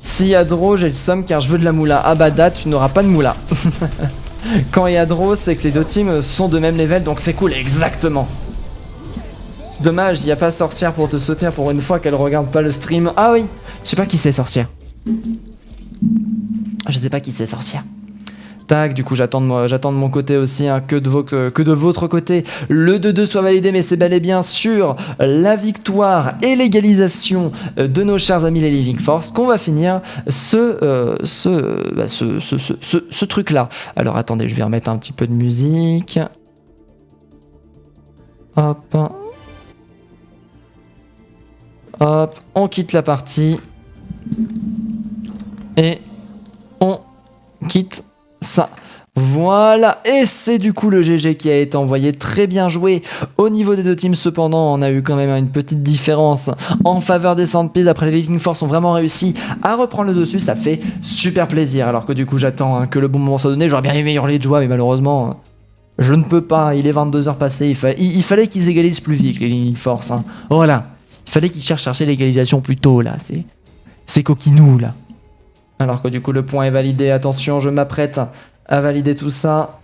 S'il y a draw, j'ai le somme car je veux de la moula. Ah bah date, tu n'auras pas de moula. Quand il y a draw, c'est que les deux teams sont de même level, donc c'est cool, exactement. Dommage, il n'y a pas sorcière pour te soutenir pour une fois qu'elle regarde pas le stream. Ah oui, je sais pas qui c'est sorcière. Je sais pas qui c'est sorcière. Tac, du coup j'attends de mon côté aussi hein, que de votre côté le 2-2 soit validé, mais c'est bel et bien sur la victoire et l'égalisation de nos chers amis les Living Force qu'on va finir ce truc là. Alors attendez, je vais remettre un petit peu de musique. Hop. Hop, on quitte la partie et on quitte ça. Voilà, et c'est du coup le GG qui a été envoyé, très bien joué au niveau des deux teams. Cependant, on a eu quand même une petite différence en faveur des Sandpeas. Après, les Living Force ont vraiment réussi à reprendre le dessus, ça fait super plaisir. Alors que du coup, j'attends hein, que le bon moment soit donné. J'aurais bien aimé hurler de joie, mais malheureusement, je ne peux pas. Il est 22h passé, il fallait qu'ils égalisent plus vite, les Living Force. Hein. Voilà. Il fallait qu'ils chercher l'égalisation plus tôt, là. C'est coquinou, là. Alors que du coup, le point est validé. Attention, je m'apprête à valider tout ça.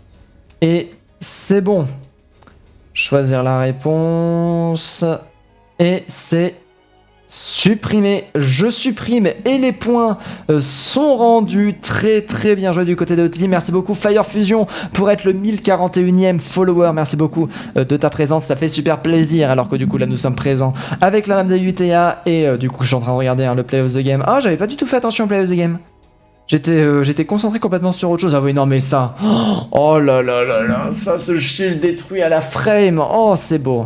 Et c'est bon. Choisir la réponse. Et c'est supprimé. Je supprime. Et les points sont rendus. Très très bien joué du côté de team. Merci beaucoup Fire Fusion pour être le 1041e follower. Merci beaucoup de ta présence. Ça fait super plaisir. Alors que du coup là nous sommes présents avec la map de UTA. Et du coup je suis en train de regarder hein, le play of the game. Ah j'avais pas du tout fait attention au play of the game. J'étais concentré complètement sur autre chose. Ah oui non mais ça. Oh là là là là. Ça ce shield détruit à la frame. Oh c'est beau.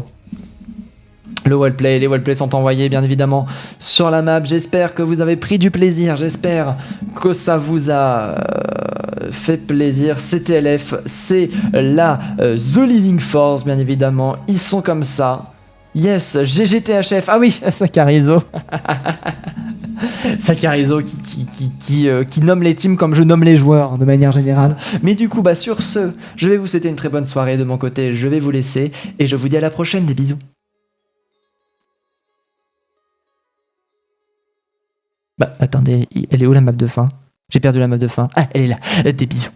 Les wellplays sont envoyés bien évidemment sur la map. J'espère que vous avez pris du plaisir. J'espère que ça vous a fait plaisir. CTLF, c'est la The Living Force bien évidemment. Ils sont comme ça. Yes, GGTHF. Ah oui, Sakarizo. Sakarizo qui nomme les teams comme je nomme les joueurs de manière générale. Mais du coup, bah sur ce, je vais vous souhaiter une très bonne soirée de mon côté. Je vais vous laisser et je vous dis à la prochaine. Des bisous. Bah attendez, elle est où la map de fin? J'ai perdu la map de fin. Ah, elle est là. Des bisous.